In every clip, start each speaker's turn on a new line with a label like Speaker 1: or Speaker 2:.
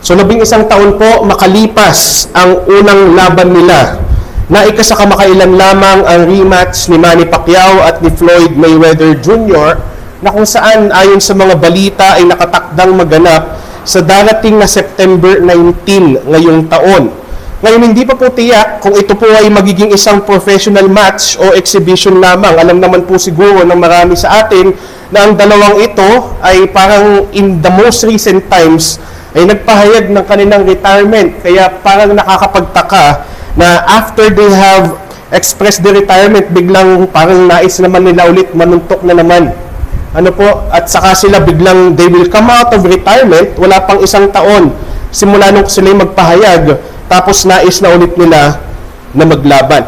Speaker 1: So 11 taon po makalipas ang unang laban nila na isa kamakailan lamang ang rematch ni Manny Pacquiao at ni Floyd Mayweather Jr. na kung saan ayon sa mga balita ay nakatakdang maganap sa darating na September 19 ngayong taon. Ngayon hindi pa po tiyak kung ito po ay magiging isang professional match o exhibition lamang. Alam naman po siguro ng marami sa atin na ang dalawang ito ay parang in the most recent times ay nagpahayag ng kanilang retirement. Kaya parang nakakapagtaka na after they have expressed the retirement, biglang parang nais naman nila ulit manuntok na naman. Ano po? At saka sila biglang they will come out of retirement, wala pang isang taon simula nung sila magpahayag, tapos nais na ulit nila na maglaban.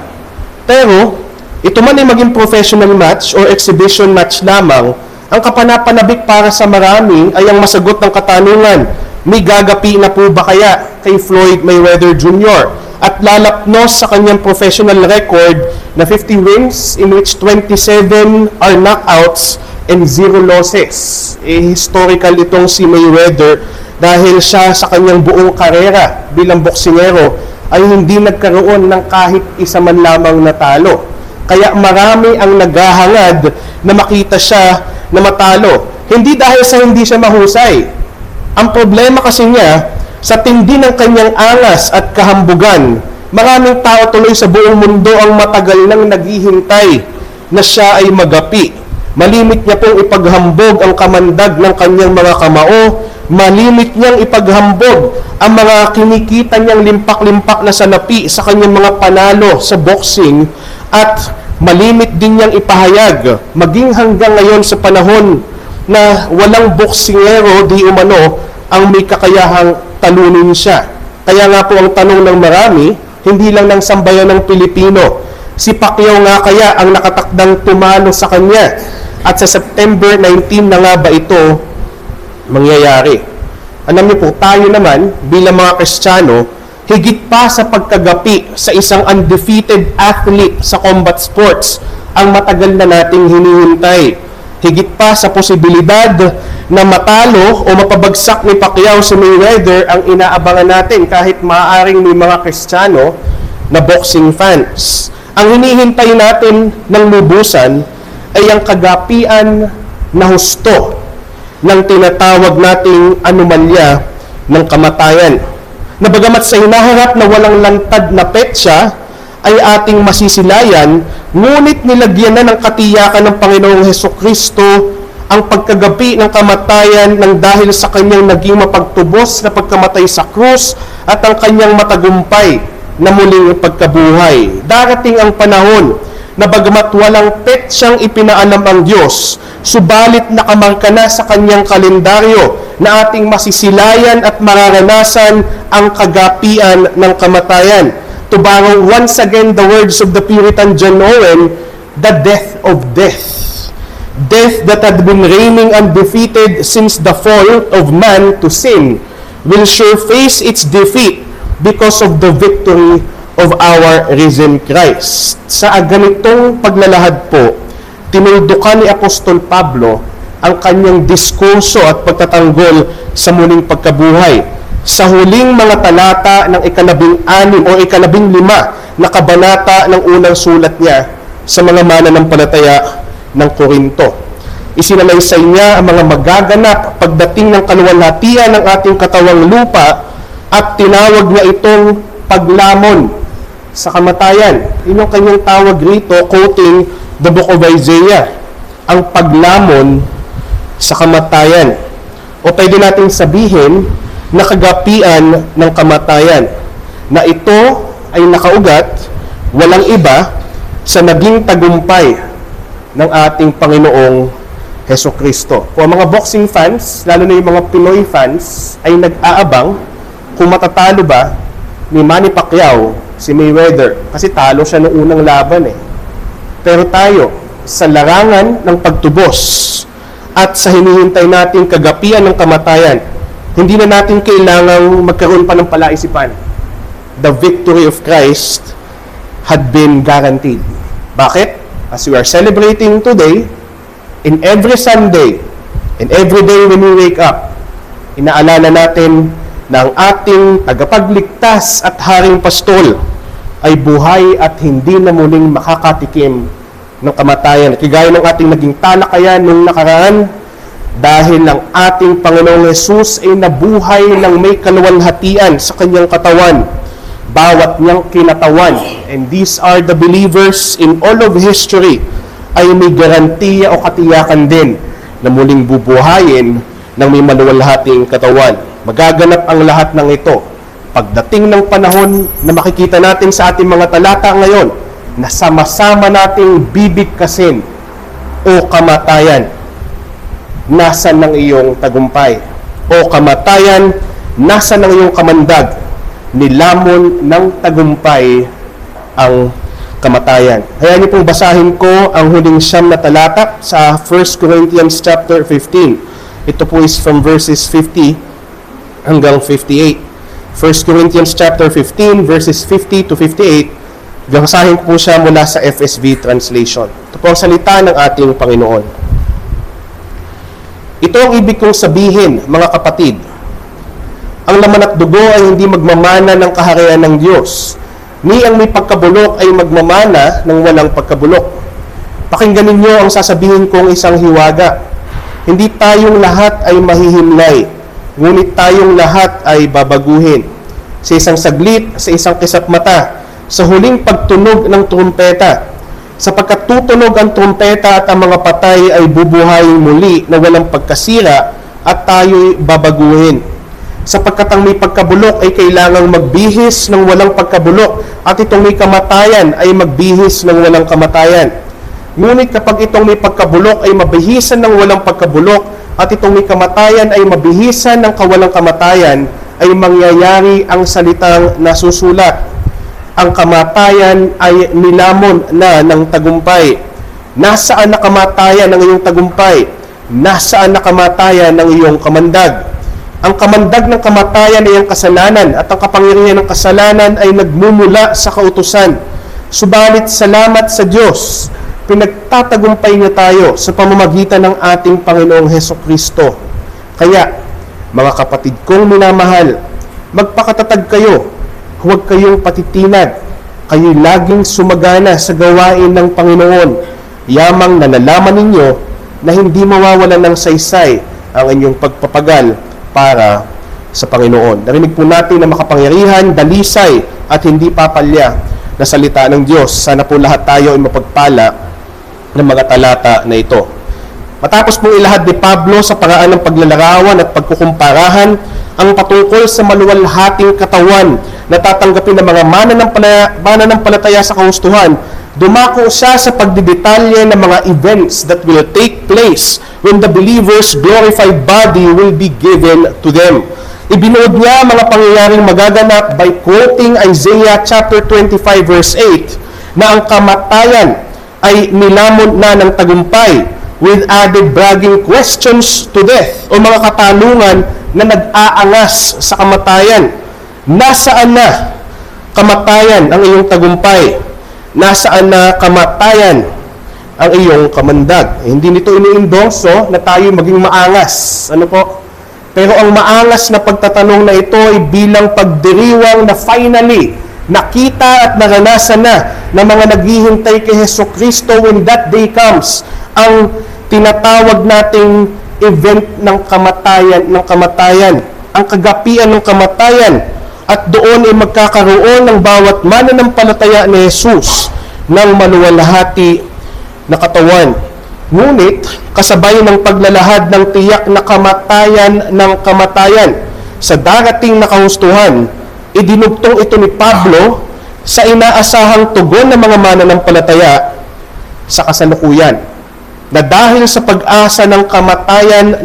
Speaker 1: Pero ito man ay maging professional match or exhibition match lamang, ang kapanapanabik para sa marami ay ang masagot ng katanungan, may gagapi na po ba kaya kay Floyd Mayweather Jr. at lalapnos sa kanyang professional record na 50 wins in which 27 are knockouts and 0 losses. Historical itong si Mayweather dahil siya sa kanyang buong karera bilang boksingero ay hindi nagkaroon ng kahit isa man lamang na talo. Kaya marami ang naghahangad na makita siya na matalo. Hindi dahil sa hindi siya mahusay. Ang problema kasi niya, sa tindi ng kanyang angas at kahambugan, maraming tao tuloy sa buong mundo ang matagal nang naghihintay na siya ay magapi. Malimit niya pong ipaghambog ang kamandag ng kanyang mga kamao, malimit niyang ipaghambog ang mga kinikita niyang limpak-limpak na salapi sa kanyang mga panalo sa boxing, at malimit din niyang ipahayag, maging hanggang ngayon sa panahon na walang boksingero di umano ang may kakayahang talunin siya. Kaya nga po ang tanong ng marami, hindi lang ng sambayan ng Pilipino, si Pacquiao nga kaya ang nakatakdang tumalo sa kanya? At sa September 19 na nga ba ito mangyayari? Alam niyo po, tayo naman bilang mga Kristiyano, higit pa sa pagkagapi sa isang undefeated athlete sa combat sports, ang matagal na nating hinihintay. Higit pa sa posibilidad na matalo o mapabagsak ni Pacquiao si Mayweather ang inaabangan natin kahit maaaring may mga Kristiyano na boxing fans. Ang hinihintay natin ng lubusan ay ang kagapian na husto ng tinatawag nating anomalya ng kamatayan. Na bagamat sa hinaharap na walang lantad na petsa ay ating masisilayan, ngunit nilagyan na ng katiyakan ng Panginoong Hesukristo ang pagkagapi ng kamatayan ng dahil sa kanyang naging mapagtubos na pagkamatay sa krus at ang kanyang matagumpay na muling pagkabuhay. Darating ang panahon na bagamat walang petsyang ipinaalam ang Diyos, subalit nakamarka na sa kanyang kalendaryo na ating masisilayan at mararanasan ang kagapian ng kamatayan. To borrow once again the words of the Puritan John Owen, the death of death. Death that had been reigning undefeated since the fall of man to sin will sure face its defeat because of the victory of our risen Christ. Sa ganitong paglalahad po, tinuldukan ni Apostol Pablo ang kanyang diskurso at pagtatanggol sa muling pagkabuhay. Sa huling mga talata ng 16 o 15 na kabanata ng unang sulat niya sa mga mananampalataya ng Korinto. Isinalaysay niya ang mga magaganap pagdating ng kaluwalhatian ng ating katawang lupa at tinawag niya itong paglamon sa kamatayan. Yun yung kanyang tawag rito, quoting the book of Isaiah, ang paglamon sa kamatayan. O pwede nating sabihin na kagapian ng kamatayan, na ito ay nakaugat, walang iba, sa naging tagumpay ng ating Panginoong Hesukristo. O ang mga boxing fans, lalo na yung mga Pinoy fans, ay nag-aabang kung matatalo ba ni Manny Pacquiao si Mayweather. Kasi talo siya noong unang laban eh. Pero tayo, sa larangan ng pagtubos at sa hinihintay nating kagapian ng kamatayan, hindi na natin kailangang magkaroon pa ng palaisipan. The victory of Christ had been guaranteed. Bakit? As we are celebrating today, in every Sunday, and every day when we wake up, inaalala natin na ang ating tagapagligtas at haring pastol ay buhay at hindi na muling makakatikim ng kamatayan. Kagaya ng ating naging talakayan nung nakaraan, dahil ang ating Panginoong Hesus ay nabuhay ng may kaluwalhatian sa kanyang katawan, bawat niyang kinatawan. And these are the believers in all of history ay may garantiya o katiyakan din na muling bubuhayin ng may maluwalhating katawan. Magaganap ang lahat ng ito pagdating ng panahon na makikita natin sa ating mga talata ngayon na sama-sama nating bibigkasin o kamatayan. Nasaan ng iyong tagumpay? O kamatayan, nasaan ng iyong kamandag? Nilamon ng tagumpay ang kamatayan. Hayaan niyo pong basahin ko ang huling 9 na talata sa 1 Corinthians chapter 15. Ito po is from verses 50 hanggang 58. 1 Corinthians chapter 15 verses 50 to 58. Basahin po siya mula sa FSV translation. Ito po ang salita ng ating Panginoon. Ito ang ibig kong sabihin, mga kapatid. Ang laman at dugo ay hindi magmamana ng kaharian ng Diyos, ni ang may pagkabulok ay magmamana ng walang pagkabulok. Pakinggan ninyo ang sasabihin kong isang hiwaga. Hindi tayong lahat ay mahihimlay, ngunit tayong lahat ay babaguhin. Sa isang saglit, sa isang kisap mata, sa huling pagtunog ng trumpeta. Sapagkat tutunog ang trumpeta at ang mga patay ay bubuhayin muli na walang pagkasira at tayo'y babaguhin. Sapagkat ang may pagkabulok ay kailangang magbihis ng walang pagkabulok at itong may kamatayan ay magbihis ng walang kamatayan. Ngunit kapag itong may pagkabulok ay mabihisan ng walang pagkabulok at itong may kamatayan ay mabihisan ng kawalang kamatayan, ay mangyayari ang salitang nasusulat. Ang kamatayan ay nilamon na ng tagumpay. Nasaan na kamatayan ng iyong tagumpay? Nasaan na kamatayan ng iyong kamandag? Ang kamandag ng kamatayan ay ang kasalanan, at ang kapangyarihan ng kasalanan ay nagmumula sa kautusan. Subalit salamat sa Diyos, pinagtatagumpay niya tayo sa pamamagitan ng ating Panginoong Hesukristo. Kaya, mga kapatid kong minamahal, magpakatatag kayo, huwag kayong patitinag, kayo'y laging sumagana sa gawain ng Panginoon, yamang nalalaman ninyo na hindi mawawalan ng saysay ang inyong pagpapagal para sa Panginoon. Narinig po natin na makapangyarihan, dalisay at hindi papalya na salita ng Diyos. Sana po lahat tayo ay mapagpala ng mga talata na ito. Matapos pong ilahad ni Pablo sa paraan ng paglalarawan at pagkukumparahan ang patungkol sa maluwalhating katawan na tatanggapin ng mga mananampalataya sa kahustuhan, dumako siya sa pagdidetalye ng mga events that will take place when the believer's glorified body will be given to them. Ibinuod niya mga pangyayaring magaganap by quoting Isaiah chapter 25 verse 8 na ang kamatayan ay nilamon na ng tagumpay with added bragging questions to death o mga katanungan na nag-aangas sa kamatayan. Nasaan na kamatayan ang iyong tagumpay? Nasaan na kamatayan ang iyong kamandag? Hindi nito iniendorso na tayo maging maangas. Ano po? Pero ang maangas na pagtatanong na ito ay bilang pagdiriwang na finally nakita at naranasan na ng mga naghihintay kay Hesukristo when that day comes. Ang tinatawag nating event ng kamatayan, ang kagapian ng kamatayan, at doon ay magkakaroon ng bawat mananampalataya ni Jesus ng maluwalhati na katawan. Ngunit, kasabay ng paglalahad ng tiyak na kamatayan ng kamatayan sa darating na kahustuhan, idinugtong ito ni Pablo sa inaasahang tugon ng mga mananampalataya sa kasalukuyan, na dahil sa pag-asa ng kamatayan,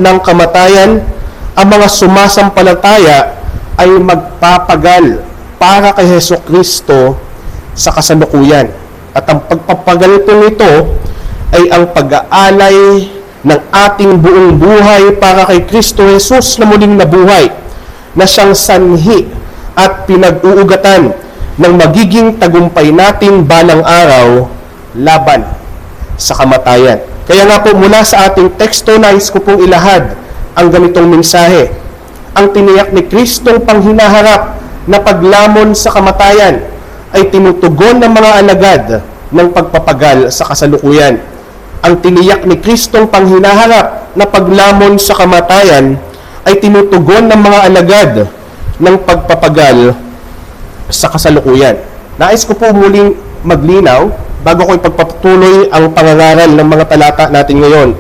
Speaker 1: ang mga sumasampalataya ay magpapagal para kay Hesukristo sa kasalukuyan. At ang pagpapagal ito ay ang pag-aalay ng ating buong buhay para kay Kristo Jesus na muling nabuhay, na siyang sanhi at pinag-uugatan ng magiging tagumpay natin balang araw laban sa kamatayan. Kaya nga po mula sa ating teksto, nais ko pong ilahad ang ganitong mensahe. ang tiniyak ni Kristong panghinaharap na paglamon sa kamatayan ay tinutugon ng mga alagad ng pagpapagal sa kasalukuyan. Ang tiniyak ni Kristong panghinaharap na paglamon sa kamatayan ay tinutugon ng mga alagad ng pagpapagal sa kasalukuyan. Nais ko po muling maglinaw bago ko ipagpatuloy ang pangangaral ng mga talata natin ngayon.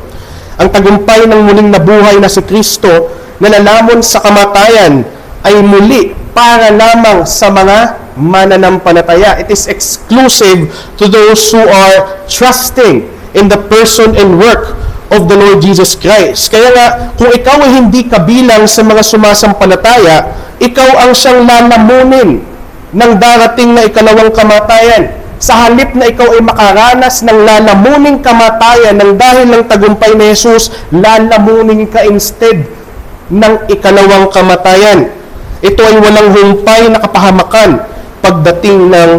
Speaker 1: Ang tagumpay ng muling nabuhay na si Kristo na nalamon sa kamatayan ay muli para lamang sa mga mananampalataya. It is exclusive to those who are trusting in the person and work of the Lord Jesus Christ. Kaya nga, kung ikaw ay hindi kabilang sa mga sumasampalataya, ikaw ang siyang lalamunin ng darating na ikalawang kamatayan. Sa halip na ikaw ay makaranas ng lalamuning kamatayan ng dahil ng tagumpay ni Jesus, lalamunin ka instead ng ikalawang kamatayan. Ito ay walang humpay na kapahamakan pagdating ng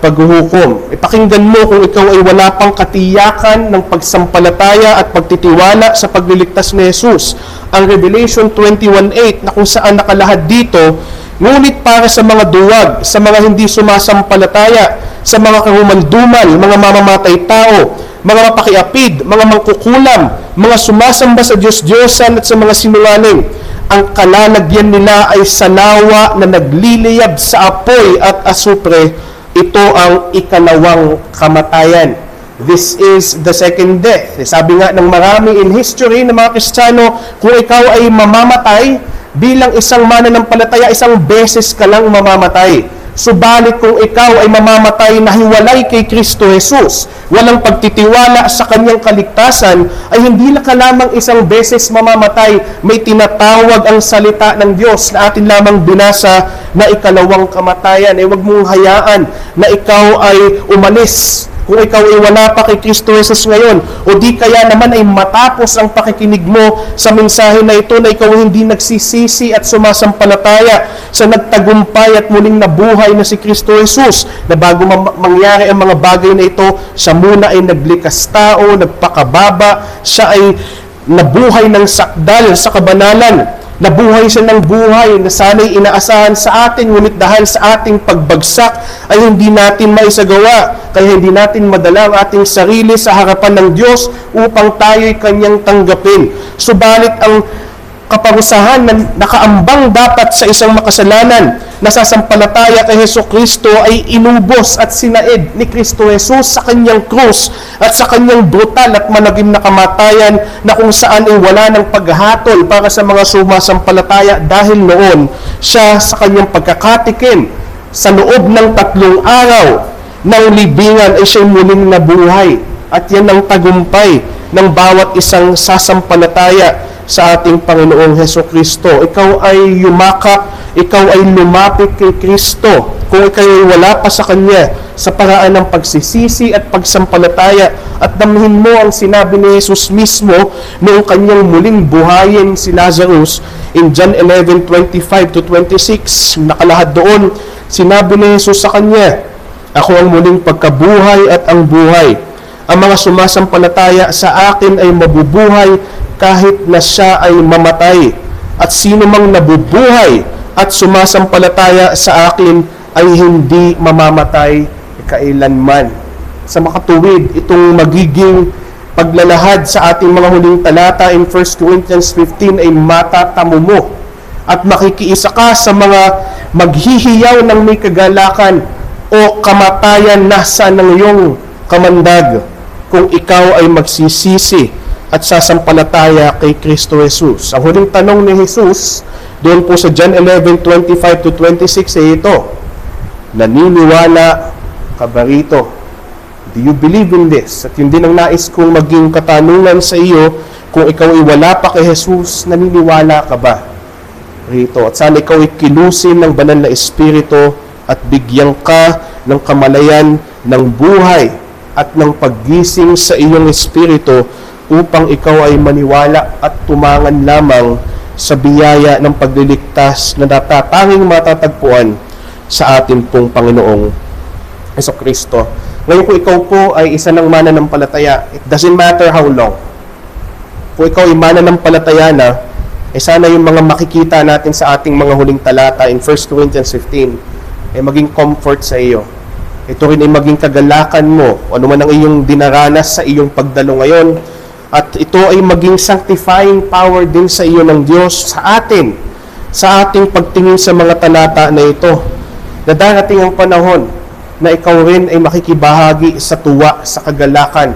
Speaker 1: paghuhukom. Ipakinggan mo kung ikaw ay wala pang katiyakan ng pagsampalataya at pagtitiwala sa pagliligtas ni Jesus. Ang Revelation 21:8 na kung saan nakalahad dito, ngunit para sa mga duwag, sa mga hindi sumasampalataya, sa mga kahumaldumal, mga mamamatay tao, mga mapakiapid, mga mangkukulam, mga sumasamba sa Diyos-Diyosan at sa mga sinungaling, ang kalalagyan nila ay sanawa na nagliliyab sa apoy at asupre. Ito ang ikalawang kamatayan. This is the second death. Sabi nga ng marami in history ng mga Kristiyano, kung ikaw ay mamamatay bilang isang mananampalataya, isang beses ka lang mamamatay. Subalit kung ikaw ay mamamatay na hiwalay kay Kristo Jesus, walang pagtitiwala sa kanyang kaligtasan, ay hindi ka lamang isang beses mamamatay. May tinatawag ang salita ng Diyos na atin lamang binasa na ikalawang kamatayan. Huwag mong hayaan na ikaw ay umalis kung ikaw ay wala pa kay Kristo Jesus ngayon, o di kaya naman ay matapos ang pakikinig mo sa mensahe na ito na ikaw hindi nagsisisi at sumasampalataya sa nagtagumpay at muling nabuhay na si Kristo Jesus, na bago mangyari ang mga bagay na ito, siya muna ay naglikas tao, nagpakababa, siya ay nabuhay ng sakdal sa kabanalan. Nabuhay siya ng buhay na sana'y inaasahan sa atin, ngunit dahil sa ating pagbagsak ay hindi natin maisagawa. Kaya hindi natin madala ang ating sarili sa harapan ng Diyos upang tayo'y kanyang tanggapin. Subalit ang kaparusahan na nakaambang dapat sa isang makasalanan na sasampalataya kay Hesus Kristo ay inubos at sinaid ni Kristo Jesus sa kanyang krus at sa kanyang brutal at malagim na kamatayan, na kung saan ay wala ng paghatol para sa mga sumasampalataya, dahil noon siya sa kanyang pagkakatikim sa loob ng 3 araw ng libingan ay siya'y muling nabuhay. At yan ang tagumpay ng bawat isang sasampalataya sa ating Panginoong Hesus Kristo. Ikaw ay yumakap, ikaw ay lumapit kay Kristo. Kung ikaw ay wala pa sa Kanya, sa paraan ng pagsisisi at pagsampalataya, at damhin mo ang sinabi ni Jesus mismo noong Kanyang muling buhayin si Lazarus in John 11:25-26. Nakalahad doon, sinabi ni Jesus sa Kanya, "Ako ang muling pagkabuhay at ang buhay. Ang mga sumasampalataya sa akin ay mabubuhay kahit na siya ay mamatay. At sino mang nabubuhay at sumasampalataya sa akin ay hindi mamamatay kailanman." Sa makatuwid, itong magiging paglalahad sa ating mga huling talata in 1 Corinthians 15 ay matatamo mo at makikiisa ka sa mga maghihiyaw ng may kagalakan. O kamatayan, nasaan ang iyong kamandag kung ikaw ay magsisisi at sasampalataya kay Kristo Jesus? Ang huling tanong ni Jesus doon po sa John 11:25-26 ay ito, naniniwala ka ba rito? Do you believe in this? At yun din ang nais kong maging katanungan sa iyo, kung ikaw ay wala pa kay Jesus, naniniwala ka ba rito? At sana ikaw ay kilusin ng banal na Espiritu at bigyan ka ng kamalayan ng buhay at ng paggising sa iyong espiritu upang ikaw ay maniwala at tumangan lamang sa biyaya ng pagliligtas na natatanging matatagpuan sa ating pong Panginoong Jesucristo. Ngayon, kung ikaw po ay isa ng mananampalataya, it doesn't matter how long. Kung ikaw ay mananampalataya na, sana yung mga makikita natin sa ating mga huling talata in 1 Corinthians 15 maging comfort sa iyo. Ito rin ay maging kagalakan mo o ano man ang iyong dinaranas sa iyong pagdalo ngayon. At ito ay maging sanctifying power din sa iyo ng Diyos sa atin, sa ating pagtingin sa mga talata na ito, na darating ang panahon na ikaw rin ay makikibahagi sa tuwa, sa kagalakan,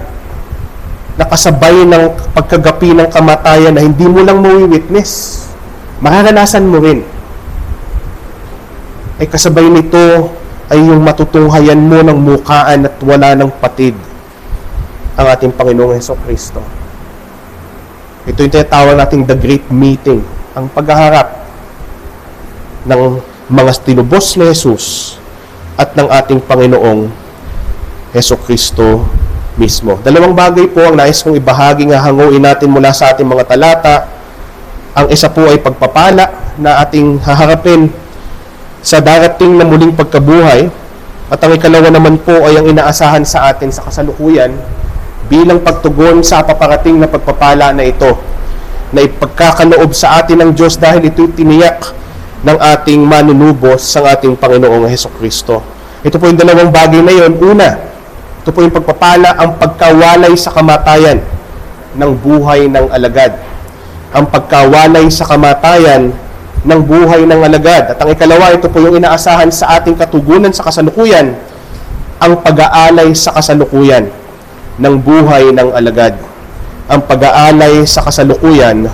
Speaker 1: nakasabay ng pagkagapi ng kamatayan na hindi mo lang mawi-witness, mararanasan mo rin. Ay kasabay nito ay yung matutunghayan mo ng mukaan at wala ng patid ang ating Panginoong Hesukristo. Ito yung tinatawag nating the great meeting, ang paghaharap ng mga tinubos ni Jesus at ng ating Panginoong Hesukristo mismo. Dalawang bagay po ang nais kong ibahagi nga hanguin natin mula sa ating mga talata. Ang isa po ay pagpapala na ating haharapin sa darating na muling pagkabuhay, at ang ikalawa naman po ay ang inaasahan sa atin sa kasalukuyan bilang pagtugon sa paparating na pagpapala na ito, na ipagkakaloob sa atin ng Diyos dahil ito'y tiniyak ng ating manunubos sa ating Panginoong Hesukristo. Ito po yung dalawang bagay na yon. Una, ito po yung pagpapala, ang pagkawalay sa kamatayan ng buhay ng alagad. Ang pagkawalay sa kamatayan ng buhay ng alagad. At ang ikalawa, ito po yung inaasahan sa ating katugunan sa kasalukuyan, ang pag-aalay sa kasalukuyan ng buhay ng alagad. Ang pag-aalay sa kasalukuyan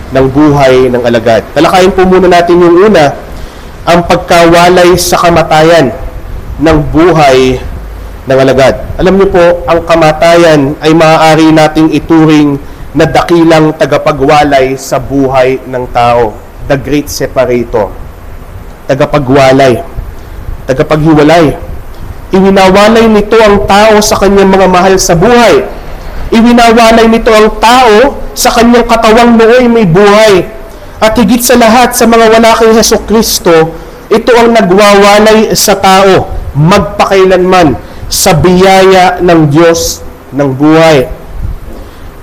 Speaker 1: ng buhay ng alagad. Talakayin po muna natin yung una, ang pagkawalay sa kamatayan ng buhay ng alagad. Alam niyo po, ang kamatayan ay maaari nating ituring na dakilang tagapagwalay sa buhay ng tao. The Great Separator. Tagapagwalay. Tagapaghiwalay. Iwinawalay nito ang tao sa kanyang mga mahal sa buhay. Iwinawalay nito ang tao sa kanyang katawang nooy may buhay. At higit sa lahat sa mga wala kay Hesukristo, ito ang nagwawalay sa tao magpakailanman sa biyaya ng Diyos ng buhay.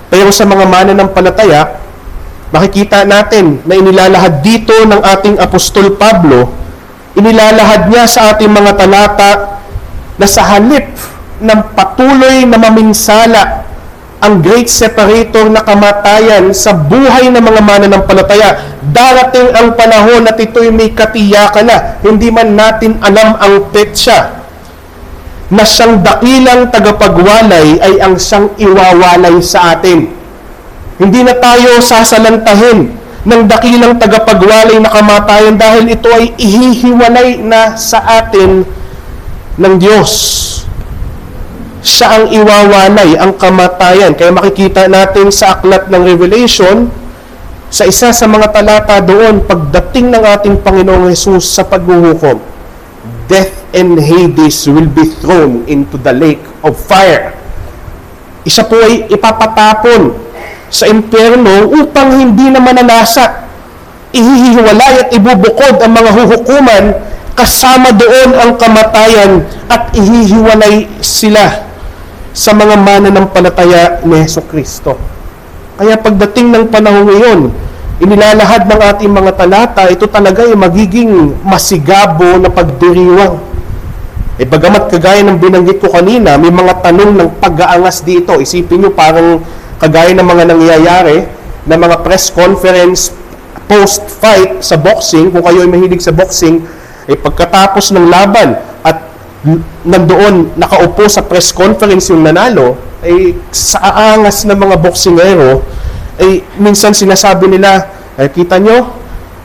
Speaker 1: Pero sa mga mananampalataya, makikita natin na inilalahad dito ng ating Apostol Pablo, inilalahad niya sa ating mga talata na sa halip ng patuloy na maminsala ang great separator na kamatayan sa buhay ng mga mananampalataya, darating ang panahon at ito'y may katiyakan na, hindi man natin alam ang petsa, na siyang dakilang tagapagwalay ay ang siyang iwawalay sa atin. Hindi na tayo sasalantahin ng dakilang tagapagwalay na kamatayan dahil ito ay ihihiwalay na sa atin ng Diyos. Siya ang iwawalay, ang kamatayan. Kaya makikita natin sa aklat ng Revelation, sa isa sa mga talata doon, pagdating ng ating Panginoong Jesus sa paghuhukom, death and Hades will be thrown into the lake of fire. Isa po ay ipapatapon sa impyerno upang hindi na mananasa. Ihihiwalay at ibubukod ang mga huhukuman, kasama doon ang kamatayan, at ihihiwalay sila sa mga mananampalataya ni Hesukristo. Kaya pagdating ng panahon ngayon, inilalahad ng ating mga talata, ito talaga ay magiging masigabo na pagdiriwang. Bagamat kagaya ng binanggit ko kanina, may mga tanong ng pag-aangas dito. Isipin nyo parang kagaya ng mga nangyayari na mga press conference post-fight sa boxing. Kung kayo ay mahilig sa boxing, pagkatapos ng laban at nandoon nakaupo sa press conference yung nanalo, sa aangas ng mga boksingero, minsan sinasabi nila, kita nyo,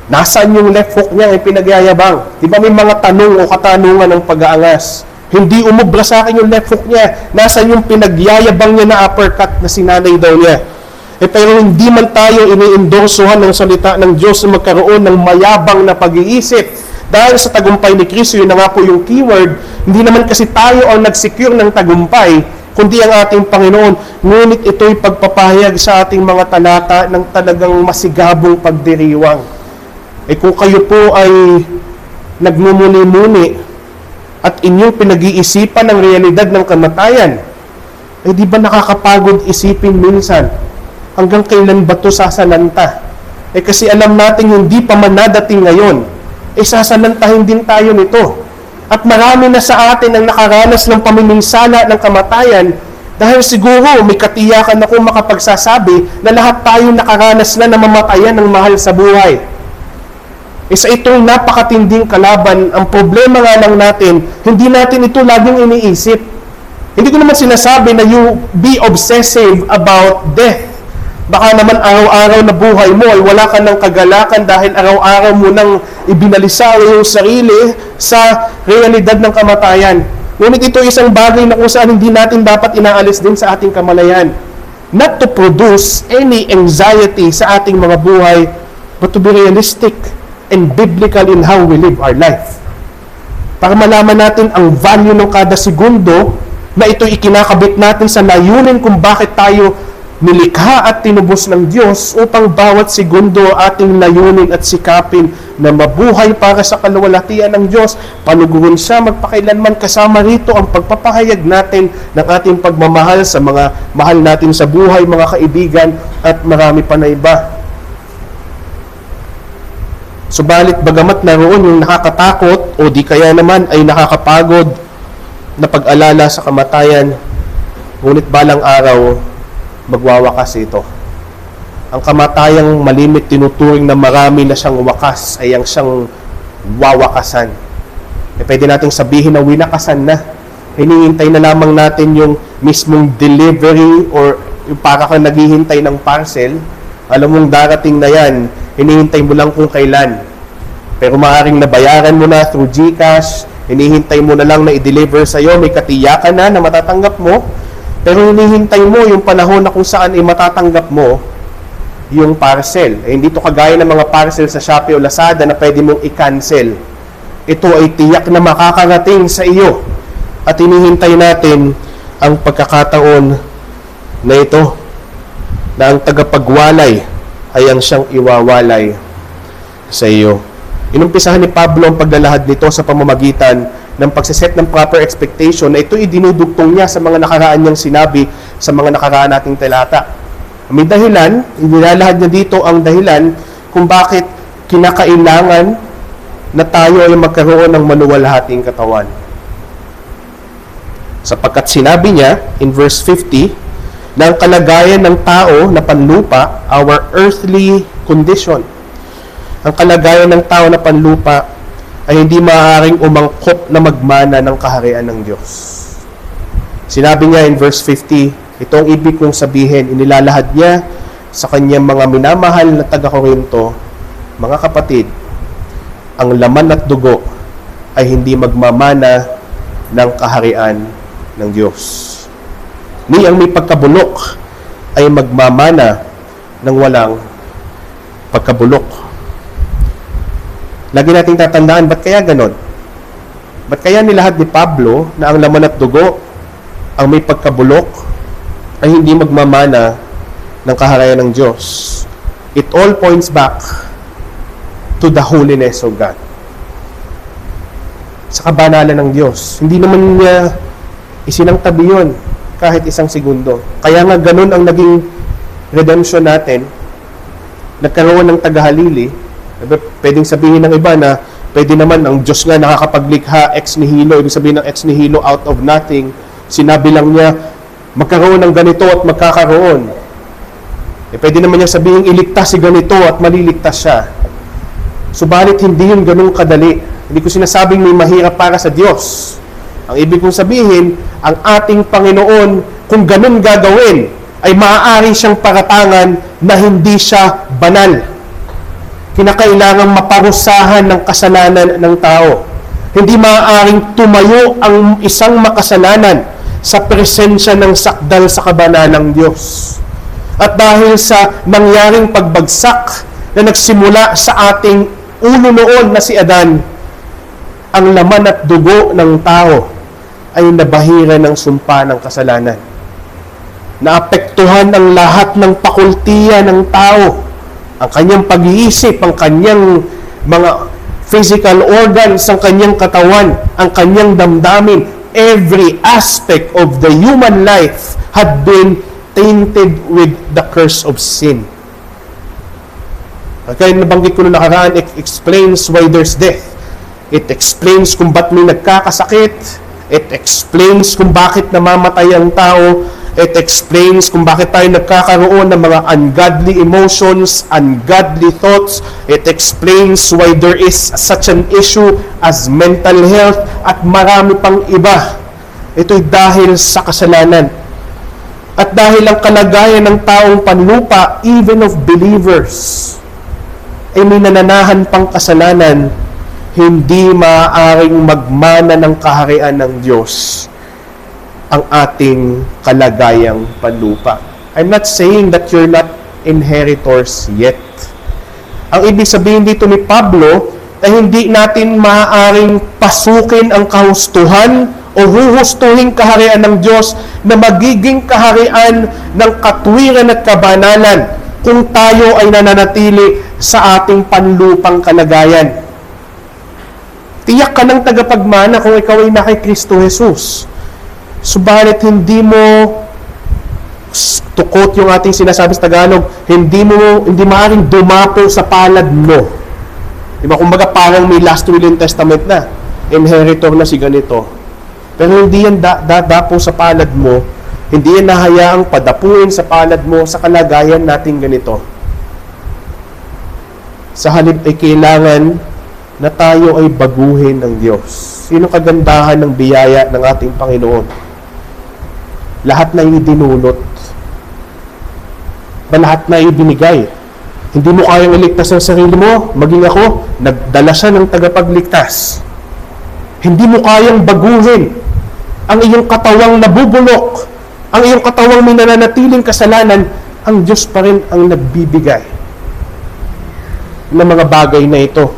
Speaker 1: nasaan yung left hook niya, pinagyayabang. Di ba may mga tanong o katanungan ng pag-aangas? Hindi umubra sa akin yung left hook niya. Nasaan yung pinagyayabang niya na uppercut na sinanay daw niya? Pero hindi man tayo ini-endorsohan ng salita ng Diyos na magkaroon ng mayabang na pag-iisip. Dahil sa tagumpay ni Kristo, yun na nga po yung keyword, hindi naman kasi tayo ang nag-secure ng tagumpay, kundi ang ating Panginoon. Ngunit ito'y pagpapahayag sa ating mga talata ng talagang masigabong pagdiriwang. Kung kayo po ay nagmumuni-muni at inyong pinag-iisipan ang realidad ng kamatayan, di ba nakakapagod isipin minsan, hanggang kailan ba ito sasalanta? Kasi alam natin hindi pa man nadating ngayon, sasanantahin din tayo nito. At marami na sa atin ang nakaranas ng pamiminsala ng kamatayan dahil siguro may katiyakan ako makapagsasabi na lahat tayo nakaranas na namamatayan ng mahal sa buhay. Sa itong napakatinding kalaban, ang problema nga lang natin, hindi natin ito laging iniisip. Hindi ko naman sinasabi na you be obsessive about death. Baka naman araw-araw na buhay mo ay wala ka ng kagalakan dahil araw-araw mo nang ibinalisa ang iyong sarili sa realidad ng kamatayan. Ngunit ito isang bagay na kung saan hindi natin dapat inaalis din sa ating kamalayan. Not to produce any anxiety sa ating mga buhay, but to be realistic and biblical in how we live our life. Para malaman natin ang value ng kada segundo na ito ikinakabit natin sa layunin kung bakit tayo nilikha at tinubos ng Diyos upang bawat segundo ating layunin at sikapin na mabuhay para sa kaluwalhatian ng Diyos. Panugurin siya magpakailanman, kasama rito ang pagpapahayag natin ng ating pagmamahal sa mga mahal natin sa buhay, mga kaibigan, at marami pa na iba. Subalit bagamat naroon yung nakakatakot o di kaya naman ay nakakapagod na pag-alala sa kamatayan, ngunit balang araw, magwawakas ito. Ang kamatayang malimit tinuturing na marami na siyang wakas ay ang siyang wawakasan. Pwede nating sabihin na winakasan na. Hinihintay na lamang natin yung mismong delivery or yung para kang naghihintay ng parcel. Alam mong darating na yan, hinihintay mo lang kung kailan. Pero maaaring nabayaran mo na through GCash, hinihintay mo na lang na i-deliver sa'yo, may katiyakan na matatanggap mo. Pero hinihintay mo yung panahon na kung saan matatanggap mo yung parcel. Hindi ito kagaya ng mga parcel sa Shopee o Lazada na pwede mong i-cancel. Ito ay tiyak na makakarating sa iyo. At hinihintay natin ang pagkakataon na ito, na ang tagapagwalay ay ang siyang iwawalay sa iyo. Inumpisahan ni Pablo ang paglalahad nito sa pamamagitan ng pagsiset ng proper expectation na ito idinudugtong niya sa mga nakaraan niyang sinabi sa mga nakaraan nating talata. May dahilan, inilalahad niya dito ang dahilan kung bakit kinakailangan na tayo ay magkaroon ng maluwalhating katawan. Sapagkat sinabi niya in verse 50 na ang kalagayan ng tao na panlupa, our earthly condition, ang kalagayan ng tao na panlupa ay hindi maaaring umangkop na magmana ng kaharian ng Diyos. Sinabi niya in verse 50, ito ang ibig kong sabihin, inilalahad niya sa kanyang mga minamahal na taga-Korinto, mga kapatid, ang laman at dugo ay hindi magmamana ng kaharian ng Diyos. Ni ang may pagkabulok ay magmamana ng walang pagkabulok. Lagi nating tatandaan, ba't kaya ganon? Ba't kaya nilahad ni Pablo na ang laman at dugo, ang may pagkabulok, ay hindi magmamana ng kaharian ng Diyos? It all points back to the holiness of God. Sa kabanalan ng Diyos. Hindi naman niya isinangtabi yun kahit isang segundo. Kaya nga ganon ang naging redemption natin. Nagkaroon ng tagahalili. Pwedeng sabihin ng iba na pwede naman ang Diyos nga nakakapaglikha ex nihilo. Ibig sabihin ng ex nihilo, out of nothing. Sinabi lang niya, magkaroon ng ganito at magkakaroon. Pwede naman niya sabihin, iligtas si ganito at maliligtas siya. Subalit hindi yun ganun kadali. Hindi ko sinasabing may mahirap para sa Diyos. Ang ibig kong sabihin, ang ating Panginoon, kung ganun gagawin, ay maaari siyang paratangan na hindi siya banal. Kinakailangang maparusahan ng kasalanan ng tao. Hindi maaaring tumayo ang isang makasalanan sa presensya ng sakdal sa kabanalang Diyos. At dahil sa nangyaring pagbagsak na nagsimula sa ating ulo noon na si Adan, ang laman at dugo ng tao ay nabahira ng sumpa ng kasalanan. Naapektuhan ang lahat ng pakultiya ng tao. Ang kanyang pag-iisip, ang kanyang mga physical organs, ang kanyang katawan, ang kanyang damdamin, every aspect of the human life had been tainted with the curse of sin. Kaya nabanggit ko na nakaraan, it explains why there's death. It explains kung ba't may nagkakasakit. It explains kung bakit namamatay ang tao. It explains kung bakit tayo nagkakaroon ng mga ungodly emotions, ungodly thoughts. It explains why there is such an issue as mental health at marami pang iba. Ito'y dahil sa kasalanan. At dahil ang kalagayan ng taong panlupa, even of believers, ay may nananahan pang kasalanan, hindi maaaring magmana ng kaharian ng Diyos ang ating kalagayang panlupa. I'm not saying that you're not inheritors yet. Ang ibig sabihin dito ni Pablo ay hindi natin maaaring pasukin ang kahustuhan o huhustuhin kaharian ng Diyos na magiging kaharian ng katwiran at kabanalan kung tayo ay nananatili sa ating panlupang kalagayan. Tiyak ka ng tagapagmana kung ikaw ay na kay Kristo Jesus. Subalit hindi mo, to quote yung ating sinasabi sa Tagalog, hindi maaaring dumapo sa palad mo. Diba? Kumbaga parang may last will and testament na. Inheritor na si ganito. Pero hindi yan dadapo sa palad mo. Hindi yan nahayaang padapuin sa palad mo sa kalagayan natin ganito. Sa halip ay kailangan na tayo ay baguhin ng Diyos. Sino kagandahan ng biyaya ng ating Panginoon? Lahat na idinulot. Lahat na ibinigay. Hindi mo kayang iligtas ang sarili mo, maging ako, nagdala siya ng tagapagligtas. Hindi mo kayang baguhin ang iyong katawang nabubulok, ang iyong katawang may nananatiling kasalanan, ang Diyos pa rin ang nagbibigay ng mga bagay na ito.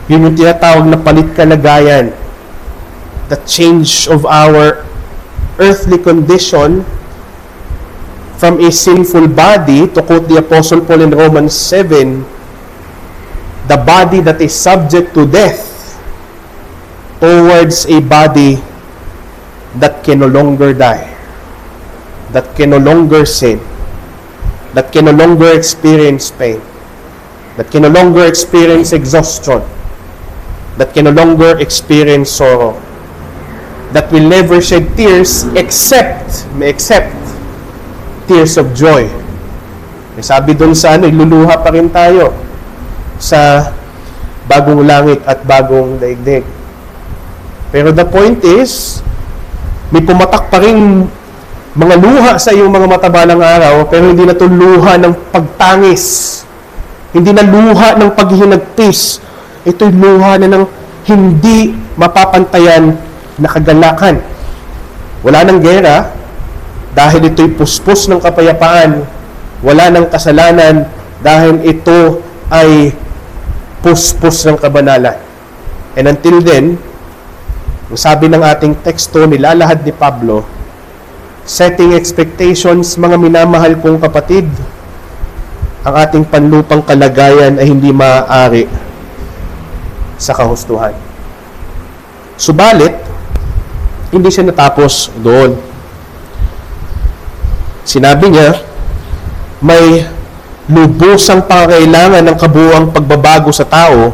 Speaker 1: Yun yung tinatawag na palit kalagayan. The change of our earthly condition from a sinful body, to quote the Apostle Paul in Romans 7, the body that is subject to death, towards a body that can no longer die, that can no longer sin, that can no longer experience pain, that can no longer experience exhaustion, that can no longer experience sorrow, that will never shed tears except tears of joy. Sabi doon sa iluluha pa rin tayo sa bagong langit at bagong daigdig. Pero the point is, may pumatak pa rin mga luha sa iyong mga mata balang araw, pero hindi na ito luha ng pagtangis. Hindi na luha ng paghihinagpis. Ito'y luha na ng hindi mapapantayan na kagalakan. Wala ng gera, dahil ito'y puspos ng kapayapaan. Wala ng kasalanan, dahil ito ay puspos ng kabanalan. And until then, ang sabi ng ating teksto, nilalahad ni Pablo, setting expectations, mga minamahal kong kapatid, ang ating panlupang kalagayan ay hindi maaari sa kahustuhan. Subalit, hindi siya natapos doon. Sinabi niya, may lubusang pangangailangan ng kabuuang pagbabago sa tao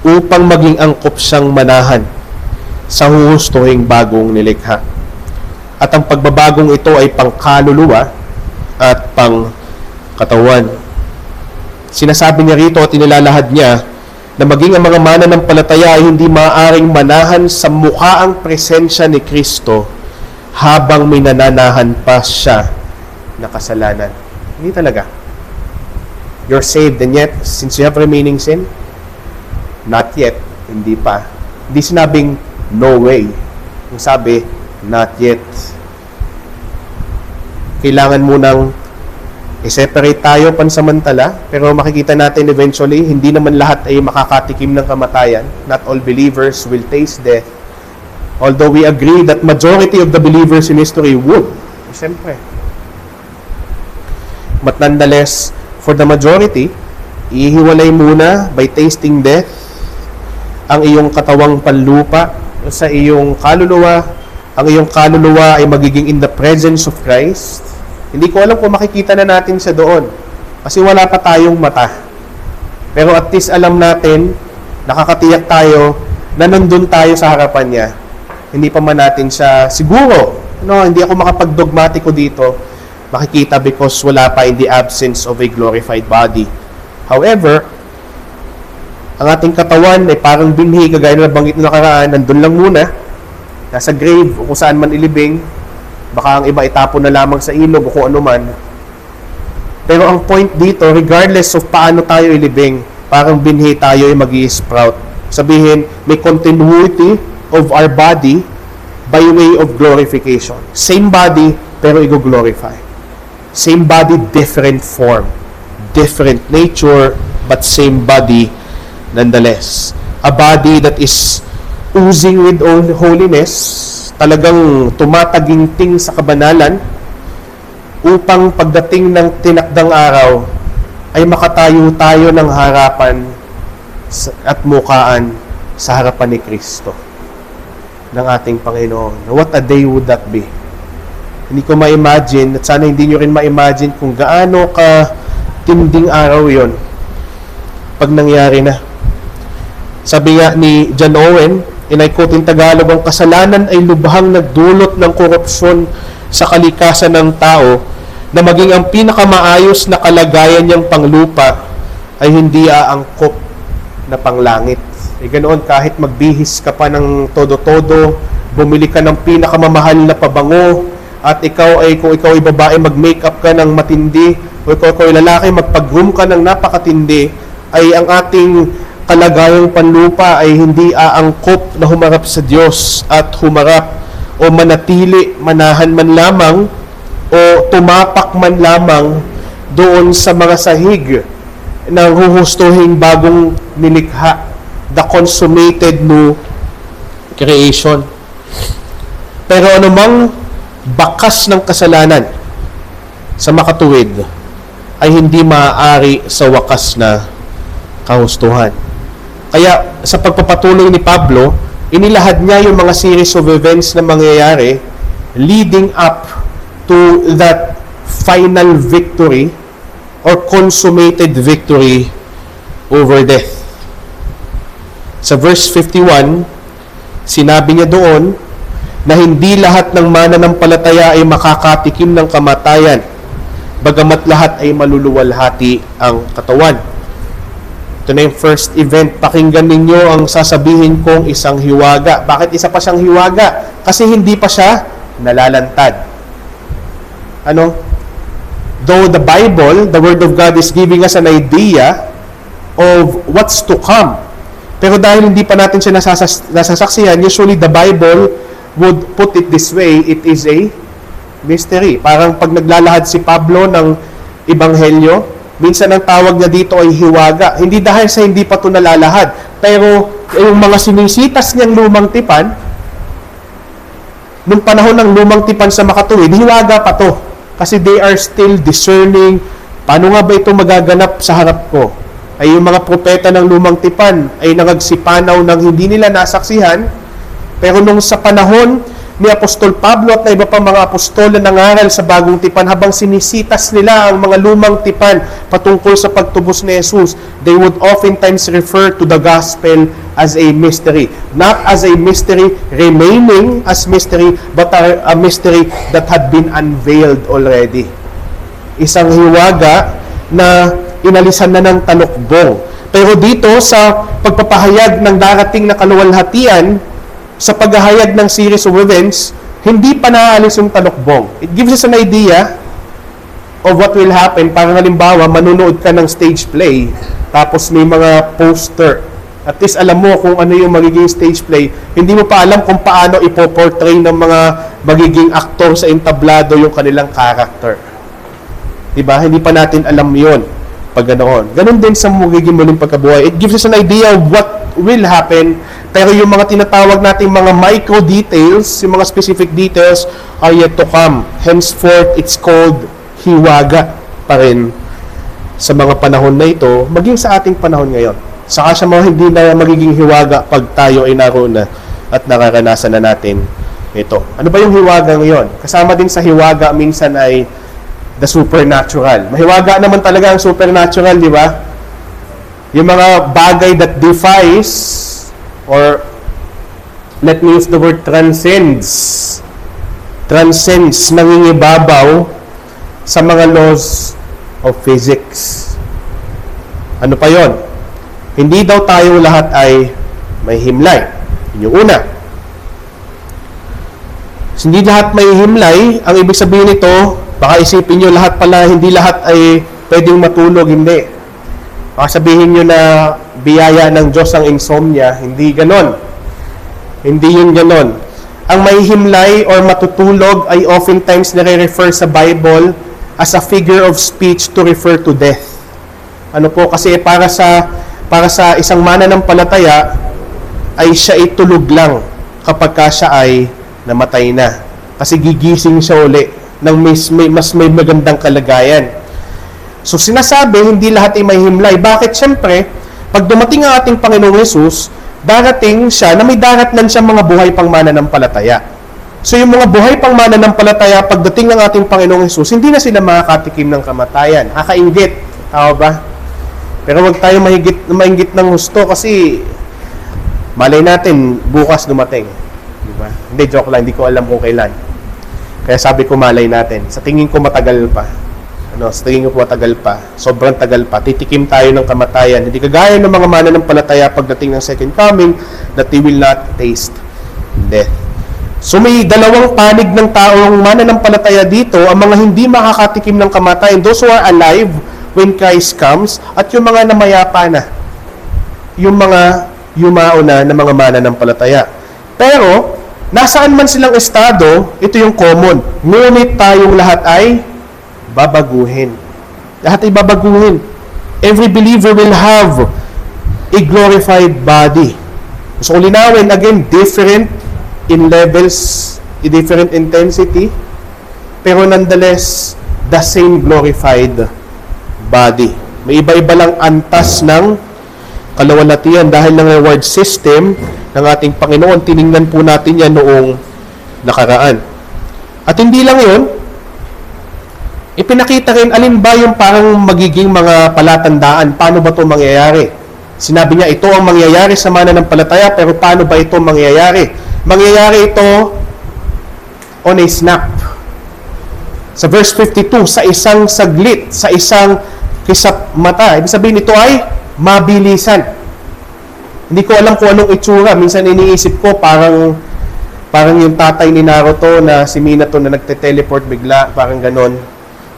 Speaker 1: upang maging angkop siyang manahan sa huhustuhing bagong nilikha. At ang pagbabagong ito ay pangkaluluwa at pangkatawan. Sinasabi niya rito at inilalahad niya na maging ang mga mananampalataya ay hindi maaaring manahan sa mukhaang presensya ni Kristo habang may nananahan pa siya na kasalanan. Hindi talaga. You're saved and yet, since you have remaining sin, not yet, hindi pa. Hindi sinabing no way. Ang sabi, not yet. Kailangan mo nang i-separate tayo pansamantala, pero makikita natin eventually, hindi naman lahat ay makakatikim ng kamatayan. Not all believers will taste death. Although we agree that majority of the believers in history would. Siyempre. But nonetheless, for the majority, ihiwalay muna by tasting death ang iyong katawang panlupa sa iyong kaluluwa. Ang iyong kaluluwa ay magiging in the presence of Christ. Hindi ko alam kung makikita na natin siya doon. Kasi wala pa tayong mata. Pero at least alam natin, nakakatiyak tayo na nandun tayo sa harapan niya. Hindi pa man natin siya siguro. No, hindi ako makapag-dogmatiko dito. Makikita because wala pa in the absence of a glorified body. However, ang ating katawan ay parang binhi, kagaya na nabanggit na nakaraan, nandun lang muna, nasa grave o kung saan man ilibing, baka ang iba itapon na lamang sa ilog o kung ano man. Pero ang point dito, regardless of paano tayo ilibing, parang binhi tayo ay mag-i-sprout. Sabihin, may continuity of our body by way of glorification. Same body, pero i-glorify. Same body, different form. Different nature, but same body nonetheless. A body that is oozing with holiness, talagang tumataginting sa kabanalan, upang pagdating ng tinakdang araw, ay makatayo tayo ng harapan at mukaan sa harapan ni Kristo, ng ating Panginoon. What a day would that be? Hindi ko ma-imagine, at sana hindi nyo rin ma-imagine kung gaano ka tinding araw yon pag nangyari na. Sabi nga ni John Owen, and I quote in Tagalog, ang kasalanan ay lubhang nagdulot ng korupsyon sa kalikasan ng tao, na maging ang pinakamaayos na kalagayan niyang panglupa ay hindi aangkop na panglangit. E ganoon, kahit magbihis ka pa ng todo-todo, bumili ka ng pinakamamahal na pabango, at ikaw ay, kung ikaw ay babae, mag-makeup ka ng matindi, o ikaw ay lalaki, magpag-groom ka ng napakatindi, ay ang ating kalagayang panlupa ay hindi aangkop na humarap sa Diyos at humarap o manatili, manahan man lamang, o tumapak man lamang doon sa mga sahig ng huhustuhing bagong nilikha, the consummated new creation. Pero anumang bakas ng kasalanan sa makatuwid ay hindi maaari sa wakas na kahustuhan. Kaya sa pagpapatuloy ni Pablo, inilahad niya yung mga series of events na mangyayari leading up to that final victory or consummated victory over death. Sa verse 51, sinabi niya doon na hindi lahat ng mananampalataya ay makakatikim ng kamatayan, bagamat lahat ay maluluwalhati ang katawan. Ito na yung first event. Pakinggan ninyo ang sasabihin kong isang hiwaga. Bakit isa pa siyang hiwaga? Kasi hindi pa siya nalalantad. Though the Bible, the Word of God is giving us an idea of what's to come. Pero dahil hindi pa natin siya nasasaksihan, usually the Bible would put it this way, it is a mystery. Parang pag naglalahad si Pablo ng Ebanghelyo, minsan ang tawag niya dito ay hiwaga. Hindi dahil sa hindi pa ito nalalahad, pero yung mga sinisitas niyang lumang tipan, nung panahon ng lumang tipan sa makatuwid, hiwaga pa to. Kasi they are still discerning, paano nga ba ito magaganap sa harap ko? Ay yung mga propeta ng lumang tipan ay nangagsipanaw ng hindi nila nasaksihan, pero nung sa panahon ni Apostol Pablo at na iba pang mga apostol na nangaral sa bagong tipan, habang sinisitas nila ang mga lumang tipan patungkol sa pagtubos ni Jesus, they would oftentimes refer to the gospel as a mystery. Not as a mystery remaining as mystery, but a mystery that had been unveiled already. Isang hiwaga na inalisan na ng talukbong. Pero dito sa pagpapahayag ng darating na kaluwalhatian, sa paghahayag ng series of events, hindi pa naaalis yung talukbong. It gives us an idea of what will happen. Parang halimbawa, manunood ka ng stage play, tapos may mga poster. At least alam mo kung ano yung magiging stage play. Hindi mo pa alam kung paano ipoportray ng mga magiging aktor sa entablado yung kanilang character. Diba? Hindi pa natin alam yon pag ganoon. Ganon din sa magiging muling pagkabuhay. It gives us an idea of what will happen, pero yung mga tinatawag nating mga micro details, yung mga specific details are yet to come. Henceforth, it's called hiwaga pa rin sa mga panahon na ito, maging sa ating panahon ngayon. Saka siya mga hindi na magiging hiwaga pag tayo ay naroon na at nararanasan na natin ito. Ano ba yung hiwaga ngayon? Kasama din sa hiwaga minsan ay the supernatural. Mahiwaga naman talaga ang supernatural, di ba? Yung mga bagay that defies, or let me use the word transcends, nangingibabaw sa mga laws of physics. Ano pa yon? Hindi daw tayo lahat ay may himlay. Yun yung una. Hindi lahat may himlay. Ang ibig sabihin nito, baka isipin nyo lahat pala, hindi lahat ay pwedeng matulog. Hindi. Baka sabihin nyo na biyaya ng Diyos ang insomnia. Hindi ganon. Hindi yun ganon. Ang may himlay or matutulog ay oftentimes nare-refer sa Bible as a figure of speech to refer to death. Ano po? Kasi para sa isang mananampalataya ay siya itulog lang kapag siya ay namatay na. Kasi gigising siya uli ng mas may magandang kalagayan. So sinasabi, hindi lahat ay may himlay. Bakit? Siyempre, pag dumating ang ating Panginoong Hesus, darating siya na may daratnan siya mga buhay pang mananampalataya. So yung mga buhay pang mananampalataya, pagdating ng ating Panginoong Hesus, hindi na sila makakatikim ng kamatayan. Kakainggit. Tama ba? Pero huwag tayo mahigit ng husto kasi malay natin bukas dumating. Diba? Hindi, joke lang. Hindi ko alam kung kailan. Kaya sabi ko malay natin. Sa tingin ko matagal pa. Sa tingin ko matagal pa. Sobrang tagal pa. Titikim tayo ng kamatayan. Hindi kagaya ng mga mananampalataya pagdating ng second coming that they will not taste death. So may dalawang panig ng taong mananampalataya dito, ang mga hindi makakatikim ng kamatayan, those who are alive when Christ comes, at yung mga namayapa na, yung mga yumao na ng mga mananampalataya. Pero, nasaan man silang estado, ito yung common. Ngunit tayong lahat ay babaguhin. Lahat ay babaguhin. Every believer will have a glorified body. So, linawin, again, different in levels, different intensity, pero nonetheless, the same glorified body. May iba-iba lang antas ng kalawalatian dahil ng reward system ng ating Panginoon. Tiningnan po natin yan noong nakaraan. At hindi lang yun, ipinakita rin alin ba yung parang magiging mga palatandaan. Paano ba ito mangyayari? Sinabi niya, ito ang mangyayari sa mananampalataya, pero paano ba ito mangyayari? Mangyayari ito on a snap. Sa verse 52, sa isang saglit, sa isang kisap mata. Ibig sabihin, ito ay mabilisan. Hindi ko alam kung anong itsura. Minsan iniisip ko, parang yung tatay ni Naruto na si Minato na nagte-teleport bigla, parang ganon.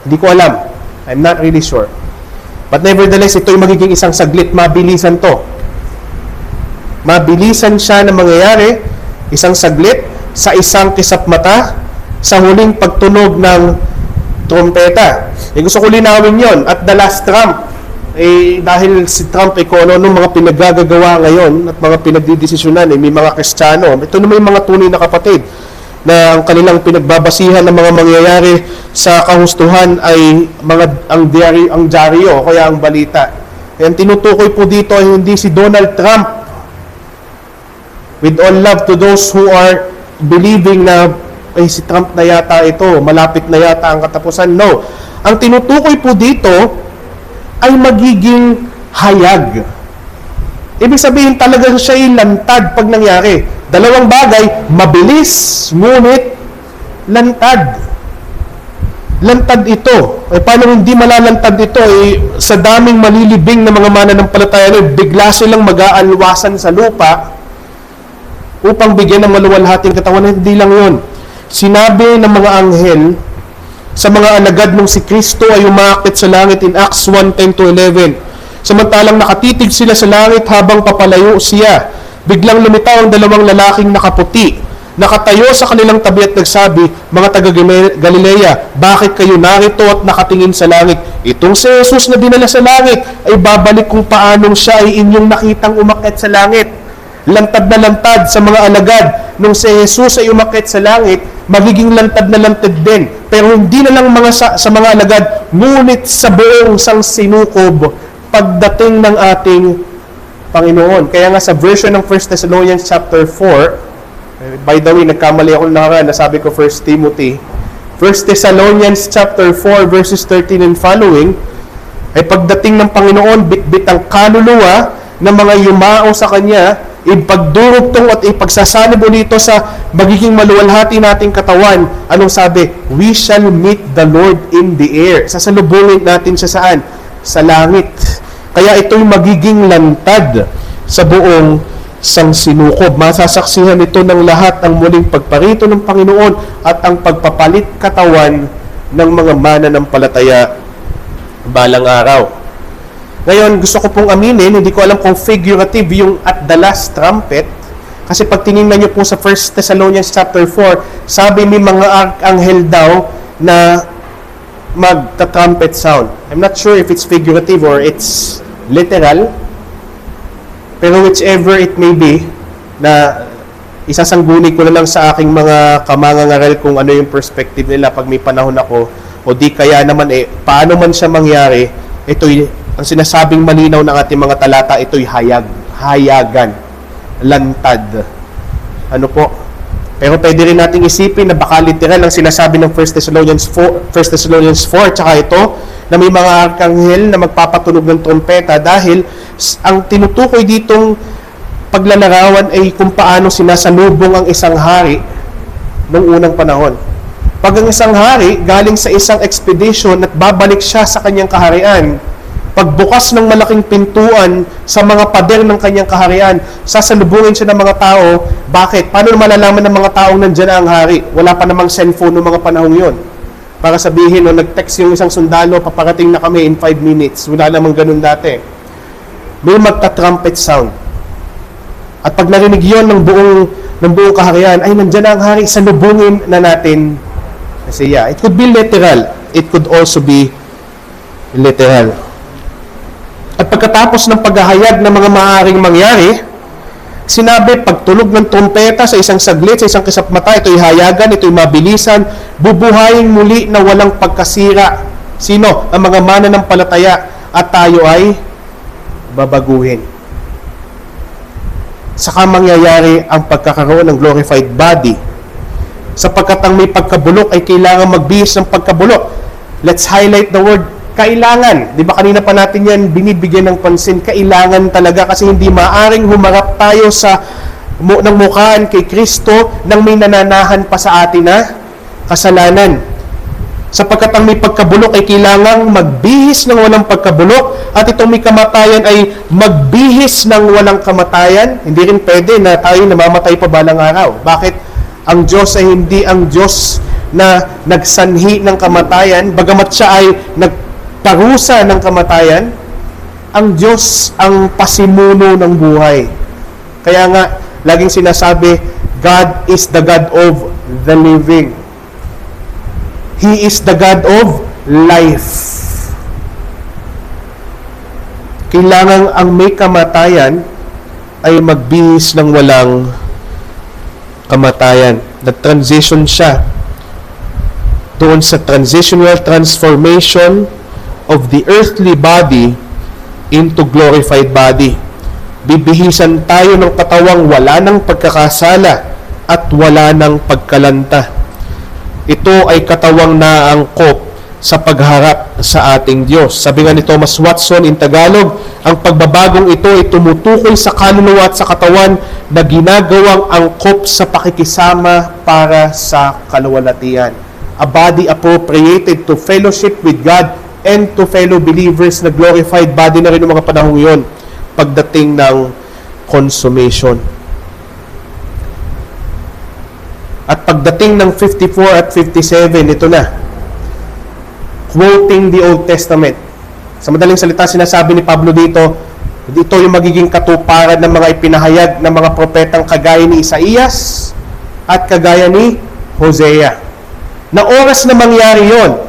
Speaker 1: Hindi ko alam. I'm not really sure. But nevertheless, ito ay magiging isang saglit. Mabilisan to. Mabilisan siya na mangyayari, isang saglit, sa isang kisap mata, sa huling pagtunog ng trompeta. Gusto ko linawin yon. At the last trump, dahil si Trump ay kung ano mga pinaggagawa ngayon at mga pinagdidesisyonan, may mga Kristiyano. Ito naman yung mga tunay na kapatid na ang kanilang pinagbabasihan ng mga mangyayari sa kahustuhan ay ang dyaryo, kaya ang balita. Ang tinutukoy po dito ay hindi si Donald Trump. With all love to those who are believing na si Trump na yata ito, malapit na yata ang katapusan. No. Ang tinutukoy po dito ay magiging hayag. Ibig sabihin talaga siya ay lantad pag nangyari. Dalawang bagay, mabilis, ngunit lantad. Lantad ito. Paano hindi malalantad ito? Sa daming malilibing na mga mananampalataya, bigla silang mag-aalwasan sa lupa upang bigyan ng maluwalhating katawan. Hindi lang yun. Sinabi ng mga anghel sa mga alagad nung si Kristo ay umaakit sa langit in Acts 1:10-11. Samantalang nakatitig sila sa langit habang papalayo siya, biglang lumitaw ang dalawang lalaking nakaputi. Nakatayo sa kanilang tabi at nagsabi, mga taga-Galilea, bakit kayo narito at nakatingin sa langit? Itong si Jesus na dinala sa langit ay babalik kung paanong siya ay inyong nakitang umakyat sa langit. Lantad na lantad sa mga alagad. Nung si Jesus ay umakyat sa langit, magiging lantad na lantad din. Pero hindi na lang sa mga alagad, ngunit sa buong sangsinukob pagdating ng ating Panginoon. Kaya nga sa version ng 1 Thessalonians chapter 4, by the way, nagkamali ako nakaraan, nasabi ko 1 Timothy, 1 Thessalonians chapter 4 verses 13 and following, ay pagdating ng Panginoon, bitbit ang kaluluwa ng mga yumao sa Kanya, ipagdurugtong at ipagsasanib dito sa magiging maluwalhati nating katawan. Anong sabi? We shall meet the Lord in the air. Sasalubungin natin siya saan? Sa langit. Kaya ito'y magiging lantad sa buong sangsinukob. Masasaksihan ito ng lahat ang muling pagparito ng Panginoon at ang pagpapalit katawan ng mga mananampalataya balang araw. Ngayon, gusto ko pong aminin, hindi ko alam kung figurative yung at the last trumpet. Kasi pag tinignan nyo po sa 1 Thessalonians chapter 4, sabi may mga arkanghel daw na magta-trumpet sound. I'm not sure if it's figurative or it's literal. Pero whichever it may be, na isasangguni ko na lang sa aking mga kamangangaral kung ano yung perspective nila pag may panahon ako, o di kaya naman paano man siya mangyari, ito'y ang sinasabing malinaw ng ating mga talata, ito'y hayagan, lantad. Ano po? Pero pwede rin nating isipin na baka literal ang sinasabi ng 1 Thessalonians 4, tsaka ito, na may mga arkanghel na magpapatunog ng trompeta dahil ang tinutukoy ditong paglalarawan ay kung paano sinasalubong ang isang hari noong unang panahon. Pag ang isang hari galing sa isang expedition at babalik siya sa kanyang kaharian, pagbukas ng malaking pintuan sa mga pader ng kanyang kaharian, sasalubungin siya ng mga tao. Bakit? Paano malalaman ng mga taong nandiyan na ang hari? Wala pa namang cellphone noong mga panahong yon. Para sabihin, nag-text yung isang sundalo, paparating na kami in 5 minutes. Wala namang ganun dati. May magta-trumpet sound. At pag narinig yon ng buong kaharian, ay nandiyan na ang hari, salubungin na natin siya. It could be literal. It could also be literal. At pagkatapos ng paghahayag ng mga maaaring mangyari, sinabi, pagtulog ng trompeta sa isang saglit, sa isang kisapmata, ito'y hayagan, ito'y mabilisan, bubuhayin muli na walang pagkasira. Sino? Ang mga mananampalataya, at tayo ay babaguhin. Saka mangyayari ang pagkakaroon ng glorified body. Sapagkat ang may pagkabulok ay kailangan magbihis ng pagkabulok. Let's highlight the word kailangan. Di ba kanina pa natin yan binibigyan ng pansin? Kailangan talaga kasi hindi maaring humarap tayo ng mukhaan kay Kristo nang may nananahan pa sa atin na kasalanan. Sapagkat ang may pagkabulok ay kailangang magbihis ng walang pagkabulok at itong may kamatayan ay magbihis ng walang kamatayan. Hindi rin pwede na tayo namamatay pa balang araw. Bakit? Ang Diyos ay hindi ang Diyos na nagsanhi ng kamatayan, bagamat siya ay parusa ng kamatayan. Ang Diyos ang pasimuno ng buhay. Kaya nga, laging sinasabi, God is the God of the living. He is the God of life. Kailangan ang may kamatayan ay magbihis ng walang kamatayan. Nag-transition siya doon sa transitional transformation of the earthly body into glorified body. Bibihisan tayo ng katawang wala ng pagkakasala at wala ng pagkalanta. Ito ay katawang naangkop sa pagharap sa ating Diyos. Sabi nga ni Thomas Watson in Tagalog, ang pagbabagong ito ay tumutukoy sa kaluluwa at sa katawan na ginagawang angkop sa pakikisama para sa kaluwalhatian. A body appropriated to fellowship with God and to fellow believers, na glorified body na rin ng mga panahong yun pagdating ng consummation. At pagdating ng 54 at 57, ito na. Quoting the Old Testament. Sa madaling salita, sinasabi ni Pablo dito, ito yung magiging katuparan ng mga ipinahayag ng mga propetang kagaya ni Isaías at kagaya ni Hosea. Na oras na mangyari yon.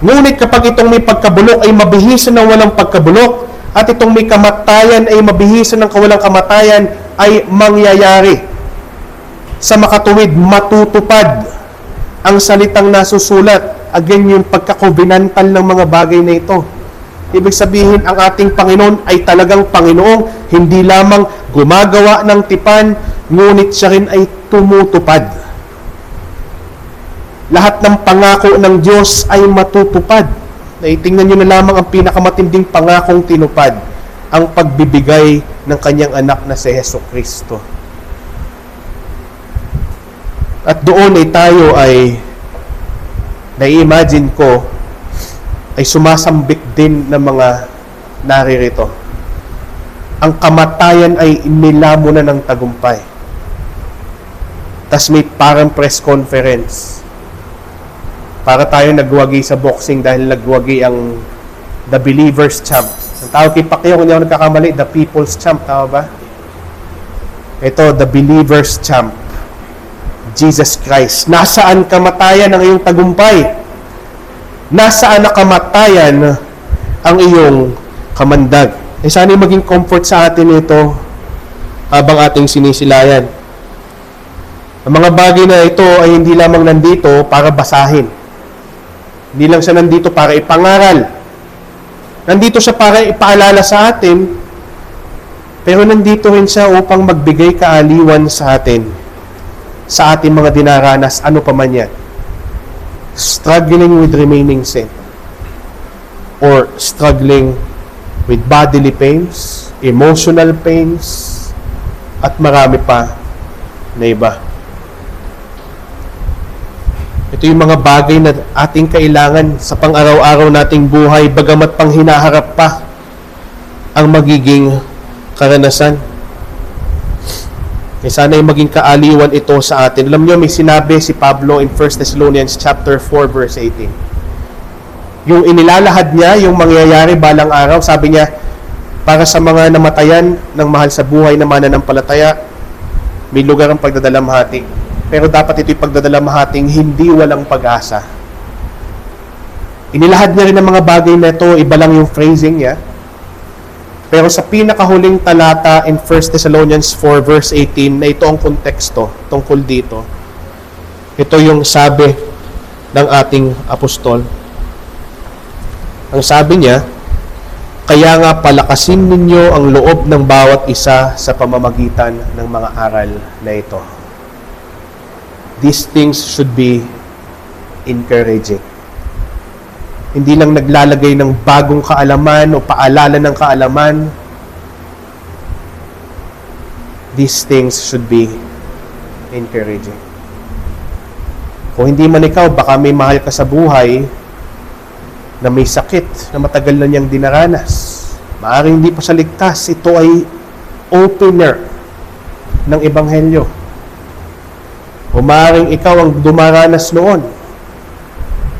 Speaker 1: Ngunit kapag itong may pagkabulok ay mabihisan ng walang pagkabulok, at itong may kamatayan ay mabihisan ng kawalang kamatayan, ay mangyayari. Sa makatuwid, matutupad ang salitang nasusulat. Again, yung pagkakovenantal ng mga bagay na ito. Ibig sabihin, ang ating Panginoon ay talagang Panginoong hindi lamang gumagawa ng tipan, ngunit siya rin ay tumutupad. lahat ng pangako ng Diyos ay matutupad. Naitingnan nyo na lamang ang pinakamatinding pangakong tinupad, ang pagbibigay ng kanyang anak na si Hesus Kristo. At doon ay tayo ay nai-imagine ko ay sumasambit din ng mga naririto. Ang kamatayan ay inilamo na ng tagumpay. Tas may parang press conference. Para tayo nagwagi sa boxing dahil nagwagi ang The Believer's Champ. Ang tawag kay Pacquiao, kung hindi ako nagkakamali, The People's Champ, tama ba? Ito, The Believer's Champ. Jesus Christ. Nasaan kamatayan ang iyong tagumpay? Nasaan na kamatayan ang iyong kamandag? Sana maging comfort sa atin ito habang ating sinisilayan. Ang mga bagay na ito ay hindi lamang nandito para basahin. Hindi lang siya nandito para ipangaral. Nandito siya para ipaalala sa atin, pero nandito rin siya upang magbigay kaaliwan sa atin, sa ating mga dinaranas, ano pa man yan. Struggling with remaining sin, or struggling with bodily pains, emotional pains, at marami pa na iba. Ito yung mga bagay na ating kailangan sa pang-araw-araw nating buhay, bagamat pang hinaharap pa ang magiging karanasan. Sana ay maging kaaliwan ito sa atin. Alam niyo, may sinabi si Pablo in 1 Thessalonians chapter 4 verse 18. Yung inilalahad niya, yung mangyayari balang araw, sabi niya, para sa mga namatayan ng mahal sa buhay na mananampalataya, may lugar ang pagdadalamhati. Pero dapat ito'y pagdadalamhating hindi walang pag-asa. Inilahad niya rin ang mga bagay na ito, iba lang yung phrasing niya. Pero sa pinakahuling talata in 1 Thessalonians 4 verse 18, na ito ang konteksto tungkol dito. Ito yung sabi ng ating apostol. Ang sabi niya, kaya nga palakasin ninyo ang loob ng bawat isa sa pamamagitan ng mga aral na ito. These things should be encouraging. Hindi lang naglalagay ng bagong kaalaman o paalala ng kaalaman. These things should be encouraging. Kung hindi man ikaw, baka may mahal ka sa buhay na may sakit na matagal na niyang dinaranas. Maaaring hindi pa siya ligtas. Ito ay opener ng Ebanghelyo. O maaaring ikaw ang dumaranas noon.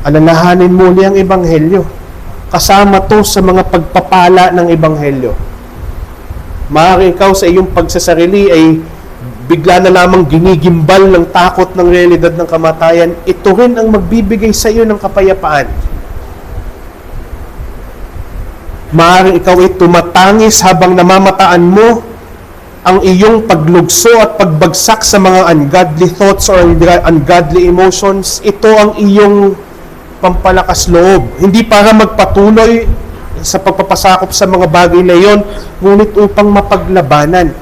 Speaker 1: Alalahanin muli ang Ebanghelyo. Kasama to sa mga pagpapala ng Ebanghelyo. Maaaring ikaw sa iyong pagsasarili ay bigla na lamang ginigimbal ng takot ng realidad ng kamatayan. Ito rin ang magbibigay sa iyo ng kapayapaan. Maaaring ikaw ay tumatangis habang namamataan mo ang iyong paglugso at pagbagsak sa mga ungodly thoughts or ungodly emotions. Ito ang iyong pampalakas loob. Hindi para magpatuloy sa pagpapasakop sa mga bagay na iyon, ngunit upang mapaglabanan.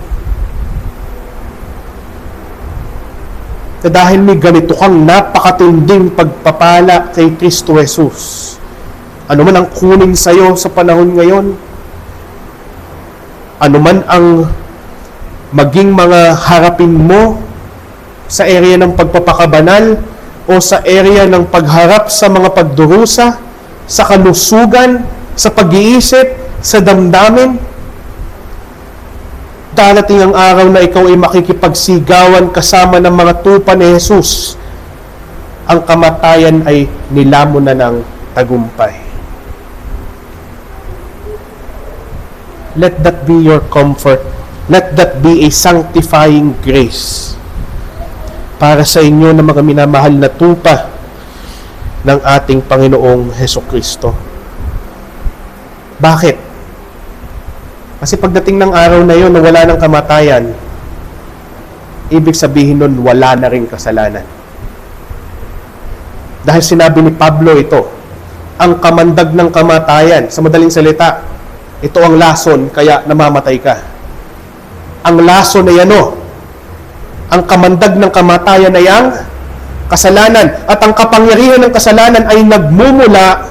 Speaker 1: Dahil may ganito kang napakatinding pagpapala kay Kristo Jesus. Ano man ang kunin sa iyo sa panahon ngayon, ano man ang maging mga harapin mo sa area ng pagpapakabanal o sa area ng pagharap sa mga pagdurusa, sa kalusugan, sa pag-iisip, sa damdamin, darating ang araw na ikaw ay makikipagsigawan kasama ng mga tupa ni Jesus. Ang kamatayan ay nilamon na ng tagumpay. Let that be your comfort. Let that be a sanctifying grace para sa inyo na mga minamahal na tupa ng ating Panginoong Hesukristo. Bakit? Kasi pagdating ng araw na yon na wala ng kamatayan, ibig sabihin nun wala na rin kasalanan. Dahil sinabi ni Pablo ito, ang kamandag ng kamatayan, sa madaling salita, ito ang lason kaya namamatay ka. Ang lason ay ano? Ang kamandag ng kamatayan ay ang kasalanan. At ang kapangyarihan ng kasalanan ay nagmumula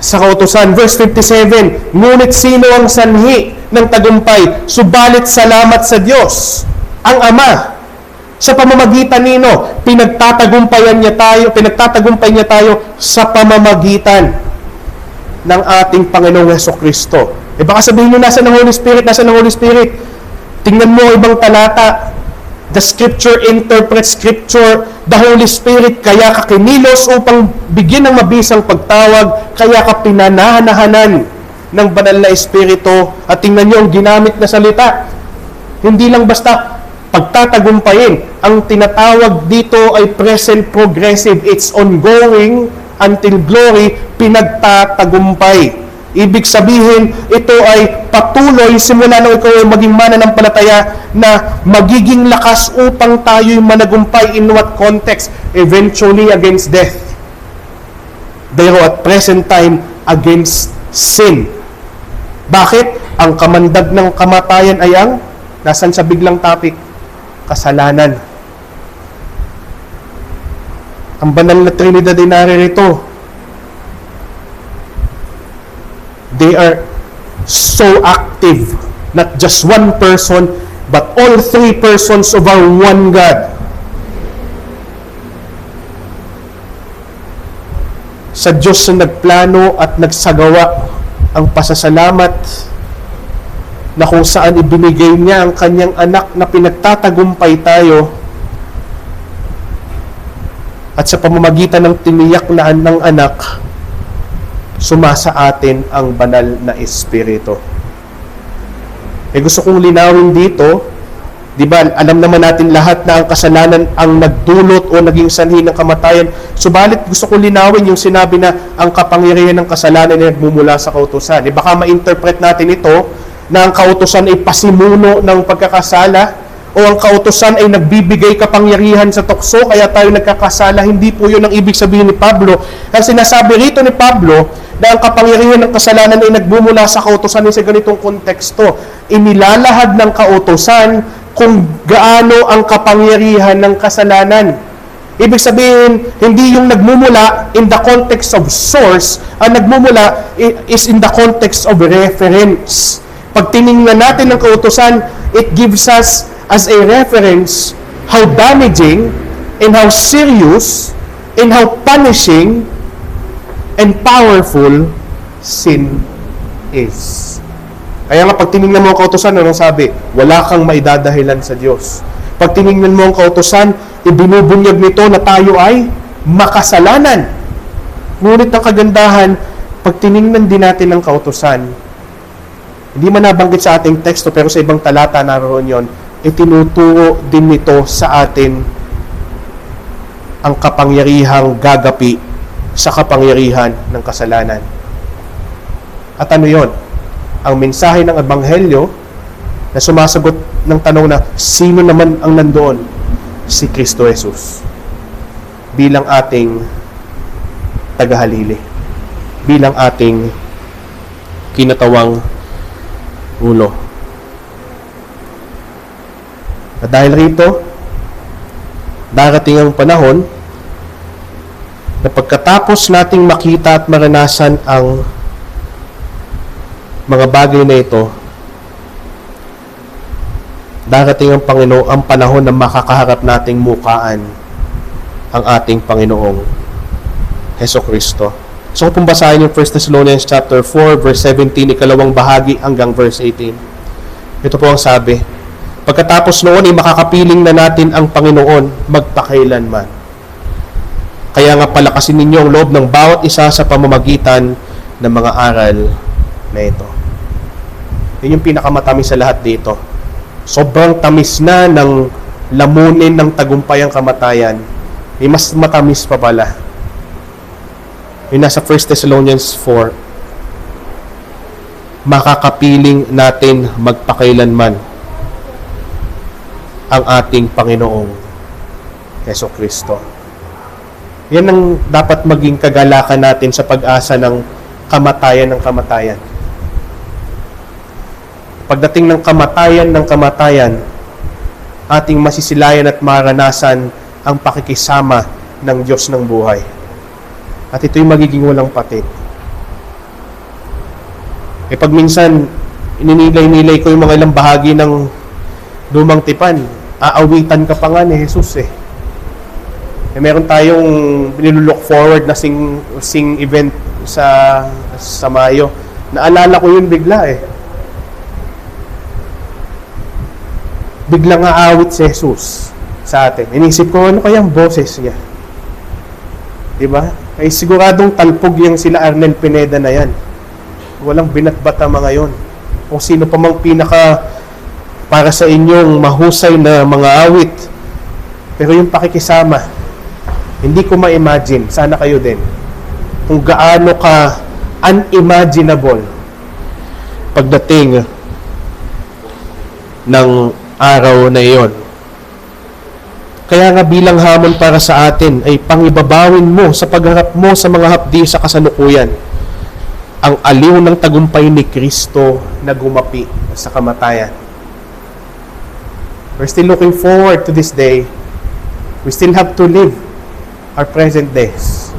Speaker 1: sa kautusan. Verse 57, ngunit sino ang sanhi ng tagumpay? Subalit salamat sa Diyos, ang Ama. Sa pamamagitan nino, pinagtatagumpay niya tayo sa pamamagitan ng ating Panginoong Hesukristo. Baka sabihin nyo, nasa ng Holy Spirit? Tingnan mo ibang talata. The Scripture interprets Scripture. The Holy Spirit, kaya ka kinilos upang bigyan ng mabisang pagtawag, kaya ka pinanahanahanan ng banal na Espiritu. At tingnan nyo ang ginamit na salita. Hindi lang basta pagtatagumpayin. Ang tinatawag dito ay present progressive. It's ongoing until glory, pinagtatagumpay. Ibig sabihin, ito ay patuloy simula nang ikaw ay maging mananampalataya na magiging lakas upang tayo'y managumpay. In what context? Eventually against death. Pero at present time, against sin. Bakit? Ang kamandag ng kamatayan ay ang, nasan sa biglang topic? Kasalanan. Ang banal na Trinidad ay naririto. They are so active. Not just one person, but all three persons of our one God. Sa Diyos na nagplano at nagsagawa ang pasasalamat na kung saan ibinigay niya ang kanyang anak na pinagtatagumpay tayo, at sa pamamagitan ng tiniyak na ng anak, sumasa atin ang banal na Espiritu. Gusto kong linawin dito, di ba, alam naman natin lahat na ang kasalanan ang nagdulot o naging sanhi ng kamatayan. Subalit gusto kong linawin yung sinabi na ang kapangyarihan ng kasalanan ay nagmumula sa kautusan. Baka ma-interpret natin ito na ang kautusan ay pasimuno ng pagkakasala, o ang kautusan ay nagbibigay kapangyarihan sa tukso kaya tayo nagkakasala. Hindi po yun ang ibig sabihin ni Pablo. Ang sinasabi rito ni Pablo na ang kapangyarihan ng kasalanan ay nagmumula sa kautusan ay sa ganitong konteksto. Inilalahad ng kautusan kung gaano ang kapangyarihan ng kasalanan. Ibig sabihin, hindi yung nagmumula in the context of source, ang nagmumula is in the context of reference. Pag tiningnan natin ang kautusan, it gives us as a reference how damaging and how serious and how punishing and powerful sin is. Kaya nga pag tinignan mo ang kautusan, anong sabi? Wala kang maidadahilan sa Diyos. Pag tinignan mo ang kautusan, ibinubunyag nito na tayo ay makasalanan. Ngunit ang kagandahan, pag tinignan din natin ang kautusan, hindi man nabanggit sa ating teksto pero sa ibang talata naroon yon, itinuturo din nito sa atin ang kapangyarihang gagapi sa kapangyarihan ng kasalanan. At ano yon? Ang mensahe ng Ebanghelyo na sumasagot ng tanong na sino naman ang nandoon? Si Kristo Jesus bilang ating tagahalili, bilang ating kinatawang ulo. At dahil rito, darating ang panahon na pagkatapos nating makita at maranasan ang mga bagay na ito, darating ang Panginoon, ang panahon na makakaharap nating mukaan ang ating Panginoong Hesukristo. So kung basahin yung 1 Thessalonians chapter 4, verse 17, ikalawang bahagi hanggang verse 18. Ito po ang sabi, pagkatapos noon ay makakapiling na natin ang Panginoon magpakailanman. Kaya nga palakasin ninyo ang loob ng bawat isa sa pamamagitan ng mga aral na ito. Yun yung pinakamatamis sa lahat dito. Sobrang tamis na ng lamunin ng tagumpay ang kamatayan. May mas matamis pa pala. Yung nasa 1 Thessalonians 4, makakapiling natin magpakailanman ang ating Panginoong Hesukristo. Yan ang dapat maging kagalakan natin sa pag-asa ng kamatayan. Pagdating ng kamatayan, ating masisilayan at maranasan ang pakikisama ng Diyos ng buhay. At ito'y magiging walang patid. Pag minsan, ininilay-nilay ko yung mga ilang bahagi ng lumang tipan, aawitan ka pa nga ni Jesus meron tayong nilook forward na sing event sa Mayo. Naalala ko yun bigla Biglang aawit si Jesus sa atin. Inisip ko, ano kayang boses niya? Diba? Ay siguradong talpog yung sila Arnel Pineda na yan. Walang binatbata mga yon. Kung sino pa mang pinaka para sa inyong mahusay na mga awit. Pero yung pakikisama, hindi ko ma-imagine, sana kayo din, kung gaano ka unimaginable pagdating ng araw na iyon. Kaya nga bilang hamon para sa atin ay pangibabawin mo sa pagharap mo sa mga hapdi sa kasalukuyan ang aliw ng tagumpay ni Kristo na gumapi sa kamatayan. We're still looking forward to this day. We still have to live our present days.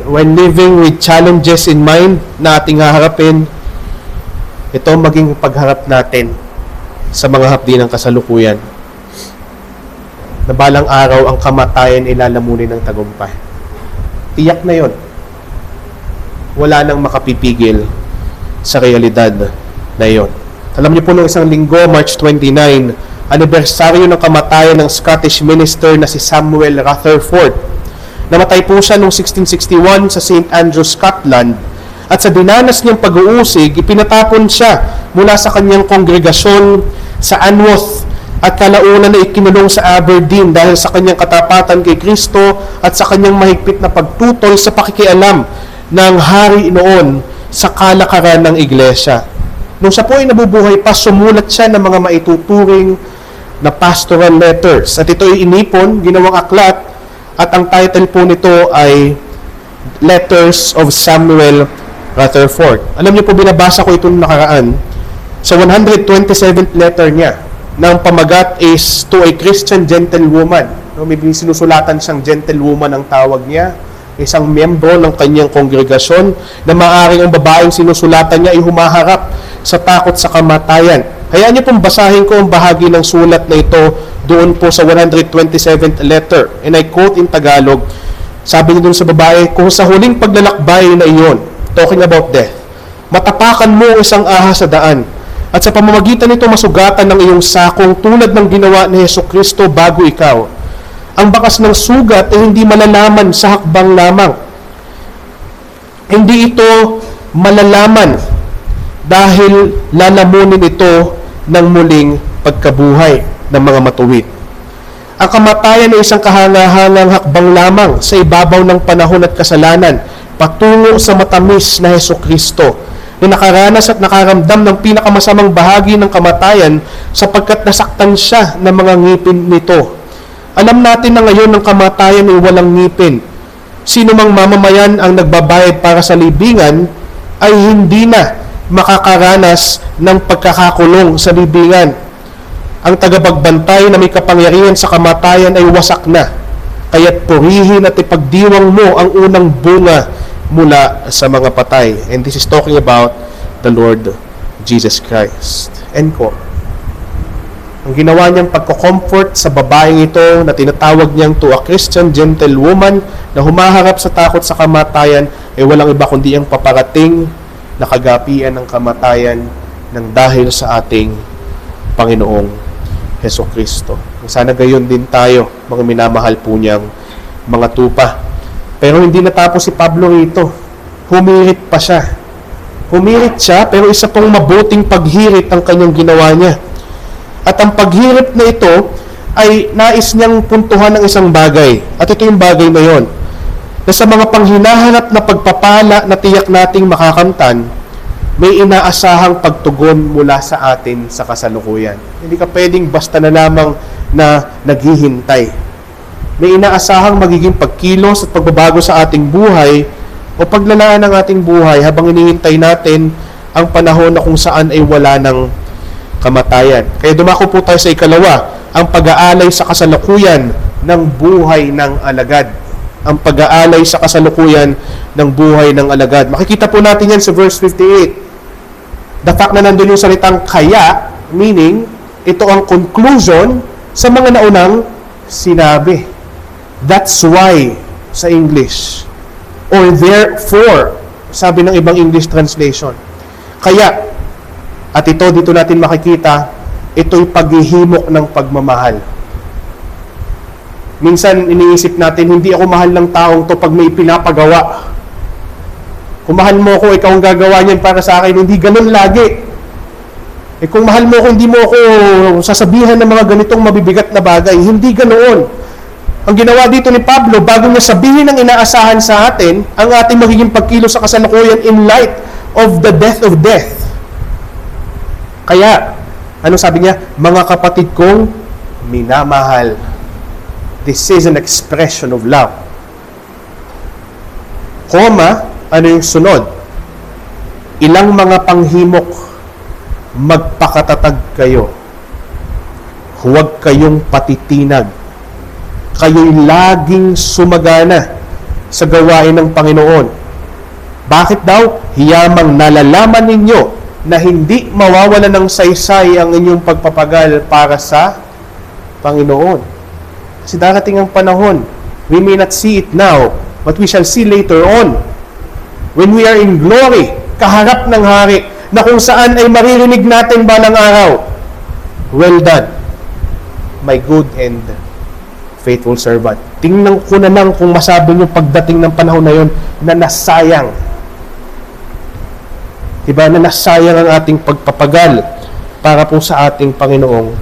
Speaker 1: When living with challenges in mind na ating haharapin, ito maging pagharap natin sa mga hapdi ng kasalukuyan. Na balang araw ang kamatayan ilalamunin ng tagumpay. Tiyak na yon. Wala nang makapipigil sa realidad na yon. Alam niyo po nung isang linggo, March 29, anibersaryo ng kamatayan ng Scottish minister na si Samuel Rutherford. Namatay po siya noong 1661 sa St. Andrews, Scotland. At sa dinanas niyang pag-uusig, ipinatapon siya mula sa kanyang kongregasyon sa Anwoth at kalaunan na ikinulong sa Aberdeen dahil sa kanyang katapatan kay Kristo at sa kanyang mahigpit na pagtutol sa pakikialam ng hari noon sa kalakaran ng iglesia. Nung siya po ay nabubuhay pa, sumulat siya ng mga maituturing na pastoral letters. At ito ay inipon, ginawang aklat, at ang title po nito ay Letters of Samuel Rutherford. Alam niyo po, binabasa ko ito nakaraan. Sa 127th letter niya, na ang pamagat is to a Christian gentlewoman. May sinusulatan siyang gentlewoman ang tawag niya. Isang miyembro ng kanyang kongregasyon na maaaring ang babaeng sinusulatan niya ay humaharap sa takot sa kamatayan. Hayaan niyo pong basahin ko ang bahagi ng sulat na ito doon po sa 127th letter. And I quote in Tagalog, sabi niya doon sa babae, kung sa huling paglalakbay na iyon, talking about death, matapakan mo ang isang ahas sa daan, at sa pamamagitan nito masugatan ng iyong sakong tulad ng ginawa ni Hesukristo bago ikaw. Ang bakas ng sugat ay hindi malalaman sa hakbang lamang. Hindi ito malalaman dahil lalamunin ito ng muling pagkabuhay ng mga matuwid. Ang kamatayan ay isang kahangahangang hakbang lamang sa ibabaw ng panahon at kasalanan patungo sa matamis na Hesukristo na nakaranas at nakaramdam ng pinakamasamang bahagi ng kamatayan sapagkat nasaktan siya ng mga ngipin nito. Alam natin na ngayon ng kamatayan ay walang ngipin. Sino mang mamamayan ang nagbabayad para sa libingan ay hindi na makakaranas ng pagkakakulong sa libingan. Ang tagapagbantay na may kapangyarihan sa kamatayan ay wasak na. Kaya't purihin at ipagdiwang mo ang unang bunga mula sa mga patay. And this is talking about the Lord Jesus Christ. End quote. Ang ginawa niyang pagko-comfort sa babaeng ito na tinatawag niyang to a Christian gentlewoman na humaharap sa takot sa kamatayan ay walang iba kundi ang paparating na kagapian ng kamatayan ng dahil sa ating Panginoong Hesukristo. Sana gayon din tayo, mga minamahal po niyang mga tupa. Pero hindi natapos si Pablo rito. Humirit pa siya. Humirit siya, pero isa pong mabuting paghirit ang kanyang ginawa niya. At ang paghirit na ito ay nais niyang puntuhan ng isang bagay. At ito yung bagay na yon. Na sa mga panghinahanap na pagpapala na tiyak nating makakamtan, may inaasahang pagtugon mula sa atin sa kasalukuyan. Hindi ka pwedeng basta na lamang na naghihintay. May inaasahang magiging pagkilos at pagbabago sa ating buhay o paglalaan ng ating buhay habang inihintay natin ang panahon na kung saan ay wala ng kamatayan. Kaya dumako po tayo sa ikalawa, ang pag-aalay sa kasalukuyan ng buhay ng alagad. Ang pag-aalay sa kasalukuyan ng buhay ng alagad. Makikita po natin yan sa verse 58. The fact na nandun yung salitang kaya, meaning, ito ang conclusion sa mga naunang sinabi. That's why sa English. Or therefore, sabi ng ibang English translation. Kaya, at ito dito natin makikita, ito'y paghihimok ng pagmamahal. Minsan iniisip natin, hindi ako mahal ng taong to pag may pinapagawa. Kung mahal mo ako, ikaw ang gagawa niyan para sa akin. Hindi ganun lagi. Kung mahal mo ako, hindi mo ako sasabihan ng mga ganitong mabibigat na bagay. Hindi ganoon. Ang ginawa dito ni Pablo, bago niya sabihin ang inaasahan sa atin, ang ating magiging pagkilos sa kasalukuyan in light of the death of death. Kaya, ano sabi niya? Mga kapatid kong minamahal. This is an expression of love. Koma, ano yung sunod? Ilang mga panghimok, magpakatatag kayo. Huwag kayong patitinag. Kayo'y laging sumagana sa gawain ng Panginoon. Bakit daw? Hiyamang nalalaman ninyo na hindi mawawala ng saysay ang inyong pagpapagal para sa Panginoon. Kasi darating ang panahon, we may not see it now, but we shall see later on. When we are in glory, kaharap ng hari, na kung saan ay maririnig natin balang araw, well done, my good and faithful servant. Tingnan ko na lang kung masabi nyo pagdating ng panahon na yon na nasayang. Diba? Na nasayang ang ating pagpapagal para po sa ating Panginoong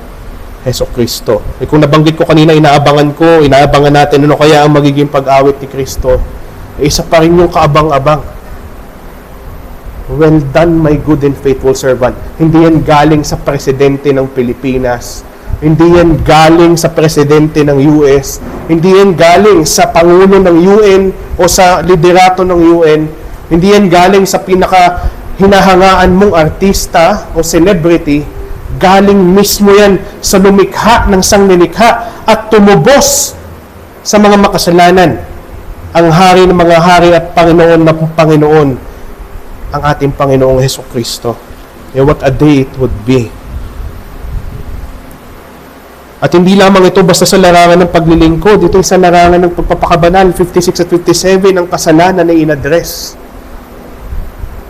Speaker 1: Heso Kristo. Kung nabanggit ko kanina, inaabangan natin ano kaya ang magiging pag-awit ni Kristo. Isa pa rin yung kaabang-abang. Well done, my good and faithful servant. Hindi yan galing sa presidente ng Pilipinas. Hindi yan galing sa presidente ng US. Hindi yan galing sa pangulo ng UN o sa liderato ng UN. Hindi yan galing sa pinaka hinahangaan mong artista o celebrity. Galing mismo yan sa lumikha ng sangnilikha at tumubos sa mga makasalanan. Ang hari ng mga hari at Panginoon na Panginoon, ang ating Panginoong Heso Kristo. What a day it would be. At hindi lamang ito basta sa larangan ng paglilingkod, ito sa larangan ng pagpapakabanal, 56 at 57, ang kasalanan na inadres.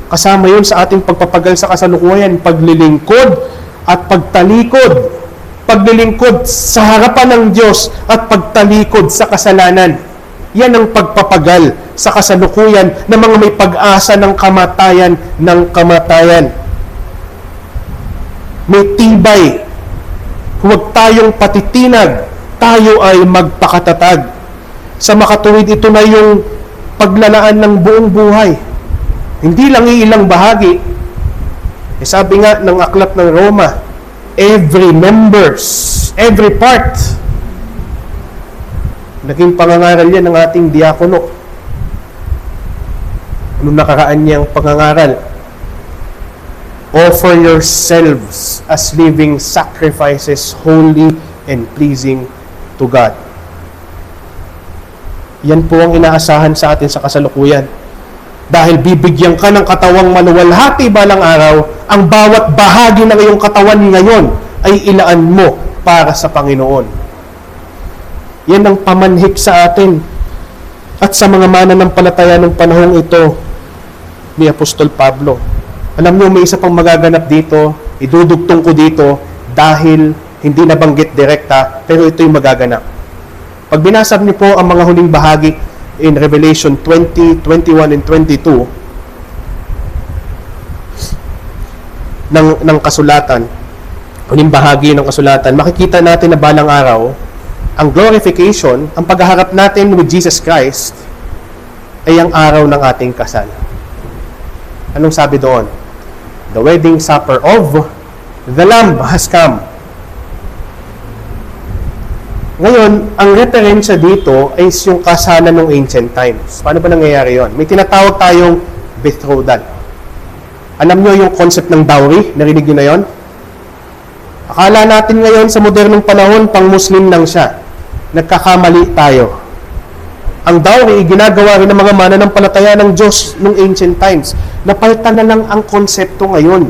Speaker 1: Kasama yun sa ating pagpapagal sa kasalukuyan, paglilingkod at pagtalikod. Paglilingkod sa harapan ng Diyos at pagtalikod sa kasalanan. Yan ang pagpapagal sa kasalukuyan ng mga may pag-asa ng kamatayan May tibay. Huwag tayong patitinag, tayo ay magpakatatag. Sa makatuwid, ito na yung paglalaan ng buong buhay. Hindi lang iilang bahagi. Sabi nga ng aklat ng Roma, every part. Naging pangangaral yan ng ating diakono. Anong nakaraan niyang pangangaral? Offer yourselves as living sacrifices, holy and pleasing to God. Yan po ang inaasahan sa atin sa kasalukuyan. Dahil bibigyan ka ng katawang maluwalhati balang araw, ang bawat bahagi ng iyong katawan ngayon ay ilaan mo para sa Panginoon. Yan ang pamanhik sa atin at sa mga mananampalataya ng panahong ito ni Apostol Pablo. Alam niyo, may isa pang magaganap dito, idudugtong ko dito dahil hindi nabanggit direkta, pero ito'y magaganap. Pag binasa niyo po ang mga huling bahagi in Revelation 20, 21, and 22 ng kasulatan, huling bahagi ng kasulatan, makikita natin na balang araw, ang glorification, ang paghaharap natin with Jesus Christ, ay ang araw ng ating kasal. Anong sabi doon? The wedding supper of the Lamb has come. Ngayon, ang referensya dito ay yung kasalan ng ancient times. Paano ba nangyayari yon? May tinatawag tayong betrothal. Alam nyo yung concept ng dowry? Narinig nyo na yon? Akala natin ngayon sa modernong panahon, pang-Muslim lang siya. nagkakamali tayo. Ang dowry, ginagawa rin ng mga mananampalataya ng Diyos noong ancient times. Napalitan na lang ang konsepto ngayon.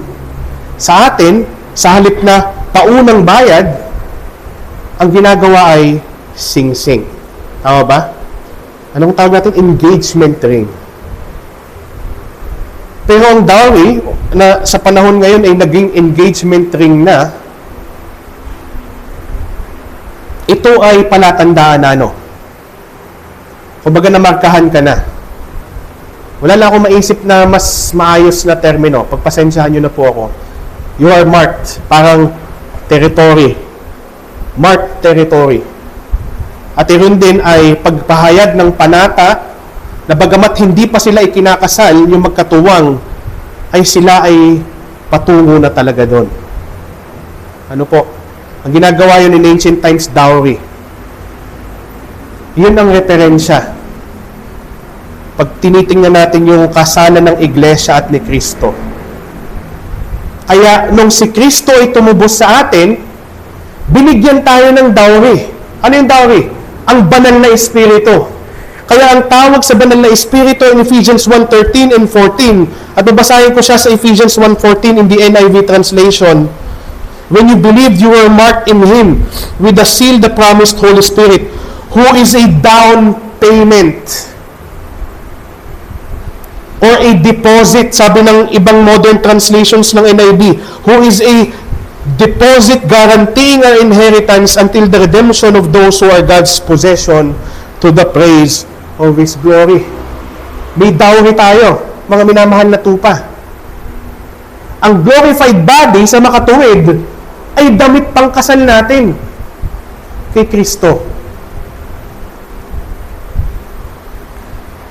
Speaker 1: Sa atin, sa halip na paunang bayad, ang ginagawa ay sing-sing. Tama ba? Anong tawag natin? Engagement ring. Pero ang dowry, na sa panahon ngayon ay naging engagement ring na, ito ay palatandaan na ano? Kumbaga namarkahan ka na. Wala lang akong maisip na mas maayos na termino. Pagpasensyahan nyo na po ako. You are marked. Parang territory. Marked territory. At iyon din ay pagpahayag ng panata na bagamat hindi pa sila ikinakasal, yung magkatuwang, ay sila ay patungo na talaga doon. Ano po? Ang ginagawa yun in ancient times, dowry. Yun ang referensya. Pag tinitingnan natin yung kasalan ng Iglesia at ni Kristo. Kaya, nung si Kristo ay tumubos sa atin, binigyan tayo ng dowry. Ano yung dowry? Ang banal na Espiritu. Kaya ang tawag sa banal na Espiritu in Ephesians 1:13 and 14, at babasahin ko siya sa Ephesians 1:14 in the NIV translation, when you believed, you were marked in Him with the seal, the promised Holy Spirit, who is a down payment or a deposit, sabi ng ibang modern translations ng NIV, who is a deposit guaranteeing our inheritance until the redemption of those who are God's possession to the praise of His glory. May dowry tayo, mga minamahal na tupa. Ang glorified body sa makatuwid ay damit pangkasal natin kay Kristo.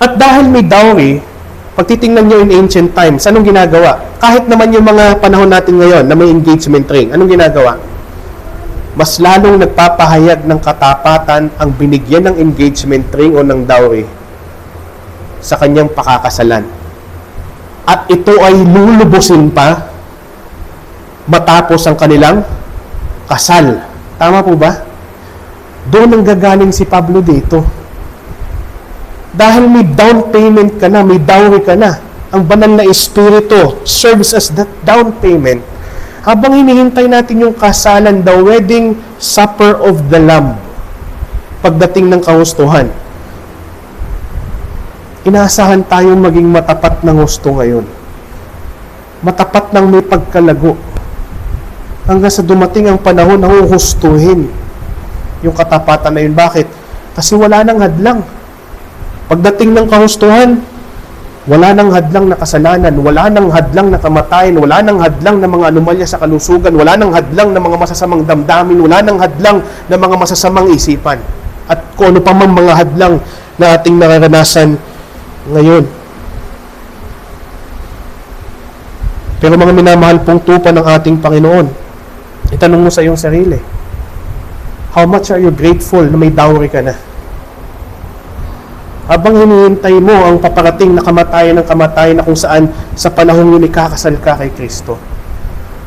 Speaker 1: At dahil may dowry, pag titingnan nyo in ancient times, anong ginagawa? Kahit naman yung mga panahon natin ngayon na may engagement ring, anong ginagawa? Mas lalong nagpapahayag ng katapatan ang binigyan ng engagement ring o ng dowry sa kanyang pakakasalan. At ito ay lulubusin pa matapos ang kanilang kasal. Tama po ba? Doon ang gagaling si Pablo dito. Dahil may down payment ka na, may dowry ka na. Ang banal na Espiritu serves as that down payment. Habang hinihintay natin yung kasalan, the wedding supper of the Lamb, pagdating ng kahustuhan, inaasahan tayong maging matapat ng husto ngayon. Matapat ng may pagkalago. Hanggang sa dumating ang panahon na huhustuhin yung katapatan na yun. Bakit? Kasi wala nang hadlang. Pagdating ng kahustuhan, wala nang hadlang na kasalanan, wala nang hadlang na kamatayan, wala nang hadlang na mga anomalya sa kalusugan, wala nang hadlang na mga masasamang damdamin, wala nang hadlang na mga masasamang isipan. At kung ano pa mang mga hadlang na ating nararanasan ngayon. Pero mga minamahal pong tupa ng ating Panginoon, itanong mo sa iyong sarili, how much are you grateful na may dowry ka na? Habang hinihintay mo ang paparating na kamatayan ng kamatayan na kung saan sa panahon yun ikakasal ka kay Kristo.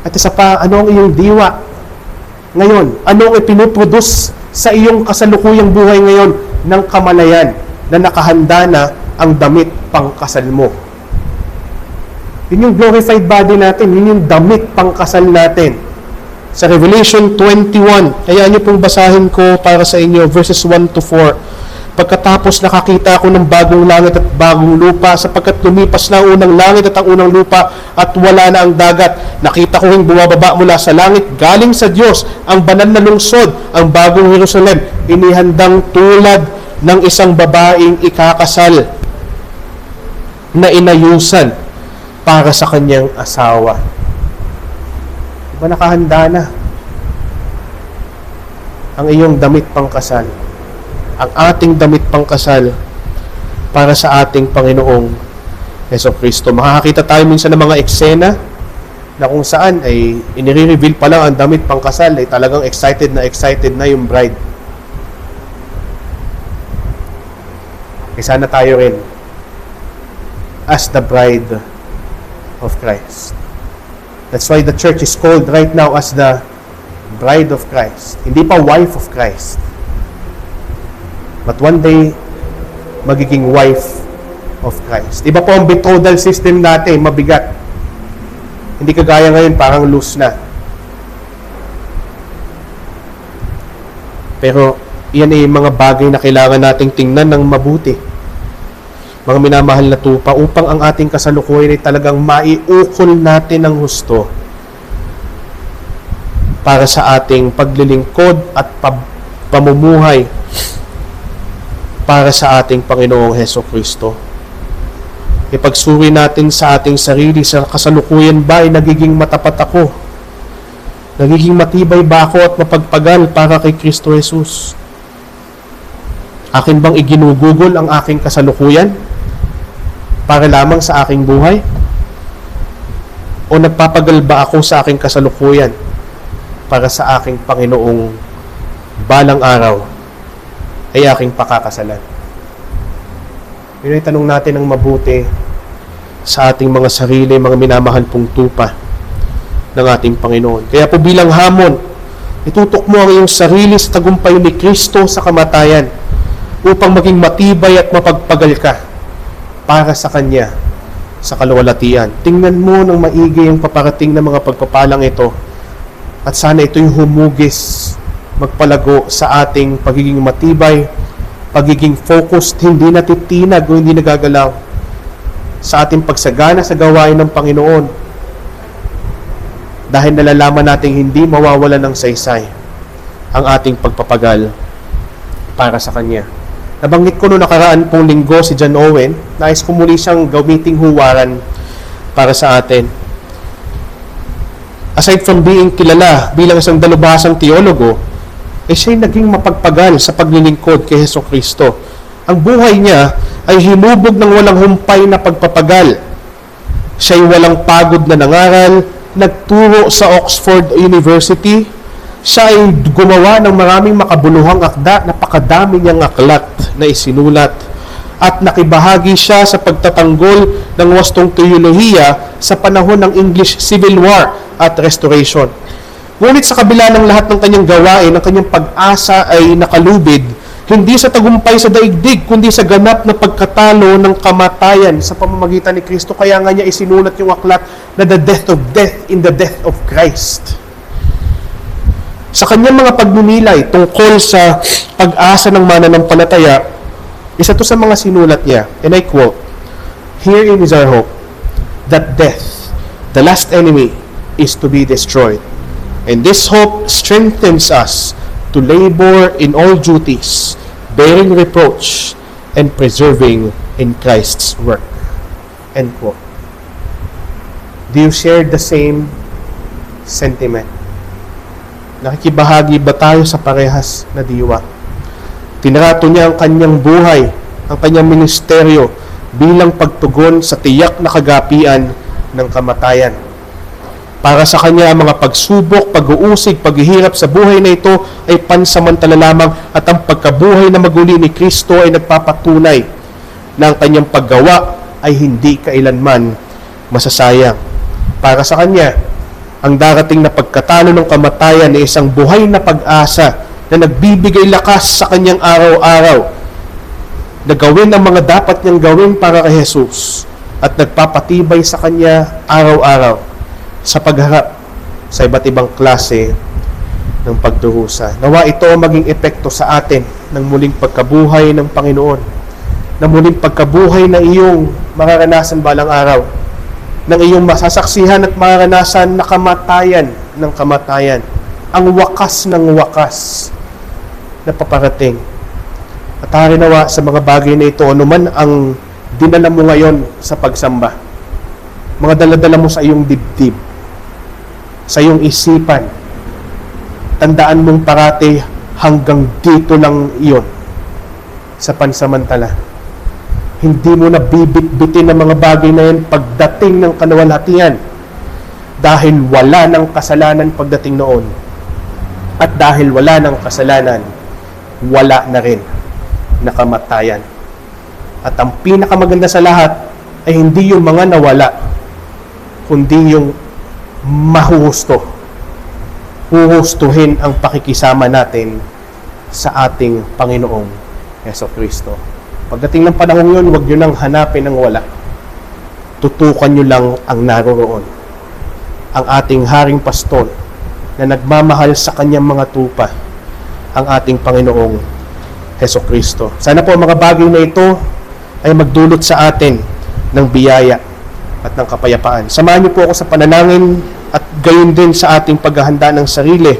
Speaker 1: At isa pa, ano ang iyong diwa ngayon? Ano ang ipinuproduce sa iyong kasalukuyang buhay ngayon ng kamalayan na nakahanda na ang damit pangkasal mo? Yun yung glorified body natin, yun yung damit pangkasal natin. Sa Revelation 21, kaya nyo pong basahin ko para sa inyo, verses 1 to 4. Pagkatapos nakakita ako ng bagong langit at bagong lupa, sapagkat lumipas na ang unang langit at ang unang lupa at wala na ang dagat. Nakita ko yung bumababa mula sa langit, galing sa Diyos, ang banal na lungsod, ang bagong Jerusalem, inihandang tulad ng isang babaeng ikakasal na inayusan para sa kanyang asawa. Diba nakahanda na ang iyong damit pangkasal? Ang ating damit pangkasal para sa ating Panginoong Jesucristo. Makakakita tayo minsan ng mga eksena na kung saan ay inire-reveal pa lang ang damit pangkasal, ay talagang excited na yung bride. Kaya sana tayo rin as the bride of Christ. That's why the church is called right now as the bride of Christ. Hindi pa wife of Christ. But one day, magiging wife of Christ. Iba po ang betrothal system natin, mabigat. Hindi kagaya ngayon, parang loose na. Pero, yan ay mga bagay na kailangan nating tingnan ng mabuti. Mga minamahal na tupa, upang ang ating kasalukuyan ay talagang maiukol natin ng husto para sa ating paglilingkod at pamumuhay para sa ating Panginoong Hesukristo. Ipagsuri natin sa ating sarili, sa kasalukuyan ba ay nagiging matapat ako? Nagiging matibay ba ako at mapagpagal para kay Kristo Jesus? Akin bang iginugugol ang aking kasalukuyan para lamang sa aking buhay? O nagpapagal ba ako sa aking kasalukuyan para sa aking Panginoong balang araw ay aking pakakasalan? Yun ay tanong natin ng mabuti sa ating mga sarili, mga minamahal pong tupa ng ating Panginoon. Kaya po bilang hamon, itutok mo ang iyong sarili sa tagumpay ni Kristo sa kamatayan upang maging matibay at mapagpagal ka para sa Kanya sa kaluwalhatian. Tingnan mo ng maigi ang paparating na mga pagpapalang ito at sana ito'y humugis, magpalago sa ating pagiging matibay, pagiging focused, hindi natitinag o hindi nagagalaw sa ating pagsagana sa gawain ng Panginoon dahil nalalaman nating hindi mawawala ng saysay ang ating pagpapagal para sa Kanya. Nabanggit ko noong nakaraan pong linggo si John Owen, nais ko muli siyang gamiting huwaran para sa atin. Aside from being kilala bilang isang dalubhasang teologo, siya'y naging mapagpagal sa paglilingkod kay Hesukristo. Ang buhay niya ay hinubog ng walang humpay na pagpapagal. Siya'y walang pagod na nangaral, nagturo sa Oxford University. Siya ay gumawa ng maraming makabuluhang akda, napakadami niyang aklat na isinulat. At nakibahagi siya sa pagtatanggol ng wastong teolohiya sa panahon ng English Civil War at Restoration. Ngunit sa kabila ng lahat ng kanyang gawain, ang kanyang pag-asa ay nakalubid, hindi sa tagumpay sa daigdig, kundi sa ganap na pagkatalo ng kamatayan sa pamamagitan ni Kristo. Kaya nga niya isinulat yung aklat na The Death of Death in the Death of Christ. Sa kanyang mga pagninilay tungkol sa pag-asa ng mananampalataya, isa to sa mga sinulat niya, and I quote, "Herein is our hope, that death, the last enemy, is to be destroyed. And this hope strengthens us to labor in all duties, bearing reproach, and persevering in Christ's work." End quote. Do you share the same sentiment? Nakikibahagi ba tayo sa parehas na diwa? Tinrato niya ang kanyang buhay, ang kanyang ministeryo bilang pagtugon sa tiyak na kagapian ng kamatayan. Para sa kanya, ang mga pagsubok, pag-uusig, paghihirap sa buhay na ito ay pansamantala lamang at ang pagkabuhay na maguli ni Kristo ay nagpapatunay na ang kanyang paggawa ay hindi kailanman masasayang. Para sa kanya, ang darating na pagkatalo ng kamatayan ay isang buhay na pag-asa na nagbibigay lakas sa kanyang araw-araw na gawin ang mga dapat niyang gawin para kay Jesus at nagpapatibay sa kanya araw-araw sa pagharap sa iba't ibang klase ng pagdurusa. Nawa ito maging epekto sa atin ng muling pagkabuhay ng Panginoon, na muling pagkabuhay na iyong mararanasan balang araw, ng iyong masasaksihan at mararanasan na kamatayan ng kamatayan, ang wakas ng wakas na paparating. At harinawa sa mga bagay na ito, anuman ang dinala mo ngayon sa pagsamba, mga daladala mo sa iyong dibdib, sa iyong isipan, tandaan mong parati hanggang dito lang iyon sa pansamantala. Hindi mo na bibit-bitin ang mga bagay na yan pagdating ng kaluwalhatian dahil wala ng kasalanan pagdating noon. At dahil wala ng kasalanan, wala na rin na kamatayan. At ang pinakamaganda sa lahat ay hindi yung mga nawala, kundi yung mahuhusto. Huhustuhin ang pakikisama natin sa ating Panginoong Heso Kristo. Pagdating ng panahon yun, huwag nyo nang hanapin ng wala. Tutukan nyo lang ang naroroon. Ang ating Haring Pastol na nagmamahal sa kanyang mga tupa, ang ating Panginoong Heso Kristo. Sana po ang mga bagay na ito ay magdulot sa atin ng biyaya at ng kapayapaan. Samahan niyo po ako sa panalangin at gayon din sa ating paghahanda ng sarili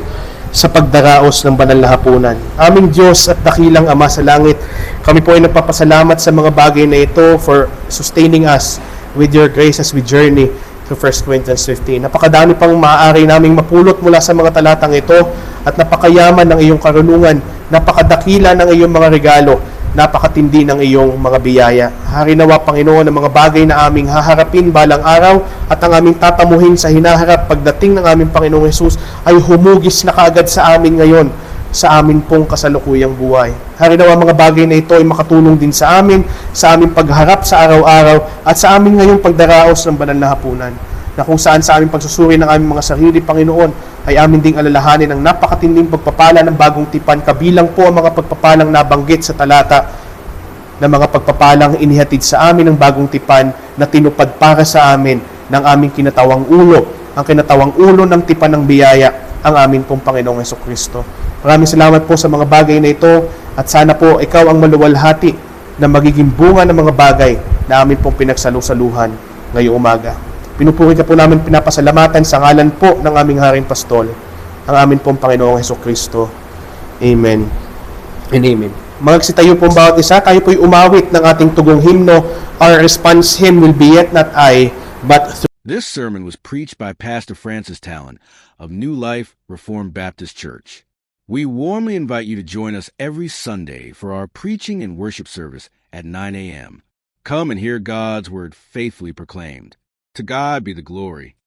Speaker 1: sa pagdaraos ng banal na hapunan. Aming Diyos at dakilang Ama sa langit, kami po ay nagpapasalamat sa mga bagay na ito for sustaining us with your grace as we journey to 1 Corinthians 15. Napakadami pang maaari naming mapulot mula sa mga talatang ito at napakayaman ng iyong karunungan, napakadakila ng iyong mga regalo, napakatindi ng iyong mga biyaya. Hari nawa, Panginoon, ang mga bagay na aming haharapin balang araw at ang aming tatamuhin sa hinaharap pagdating ng aming Panginoong Hesus ay humugis na kaagad sa amin ngayon sa amin pong kasalukuyang buhay. Hari nawa, mga bagay na ito ay makatulong din sa aming pagharap sa araw-araw at sa amin ngayong pagdaraos ng banal na hapunan, na kung saan sa aming pagsusuri ng aming mga sarili, Panginoon, ay amin ding alalahanin ang napakatinding pagpapala ng bagong tipan, kabilang po ang mga pagpapalang nabanggit sa talata na mga pagpapalang inihatid sa amin ng bagong tipan na tinupad para sa amin ng aming kinatawang ulo, ang kinatawang ulo ng tipan ng biyaya, ang amin pong Panginoong Hesukristo. Maraming salamat po sa mga bagay na ito at sana po ikaw ang maluwalhati na magiging bunga ng mga bagay na amin pong pinagsalusaluhan ngayong umaga. Pinupuri ka po namin, pinapasalamatan sa ngalan po ng aming Haring Pastol, ang amin pong Panginoong Hesukristo. Amen and amen. Magsitayo po ang bawat isa, tayo po'y umawit ng ating tugong himno. Our response hymn will be Yet Not I, But Through.
Speaker 2: This sermon was preached by Pastor Francis Talon of New Life Reformed Baptist Church. We warmly invite you to join us every Sunday for our preaching and worship service at 9 a.m. Come and hear God's word faithfully proclaimed. To God be the glory.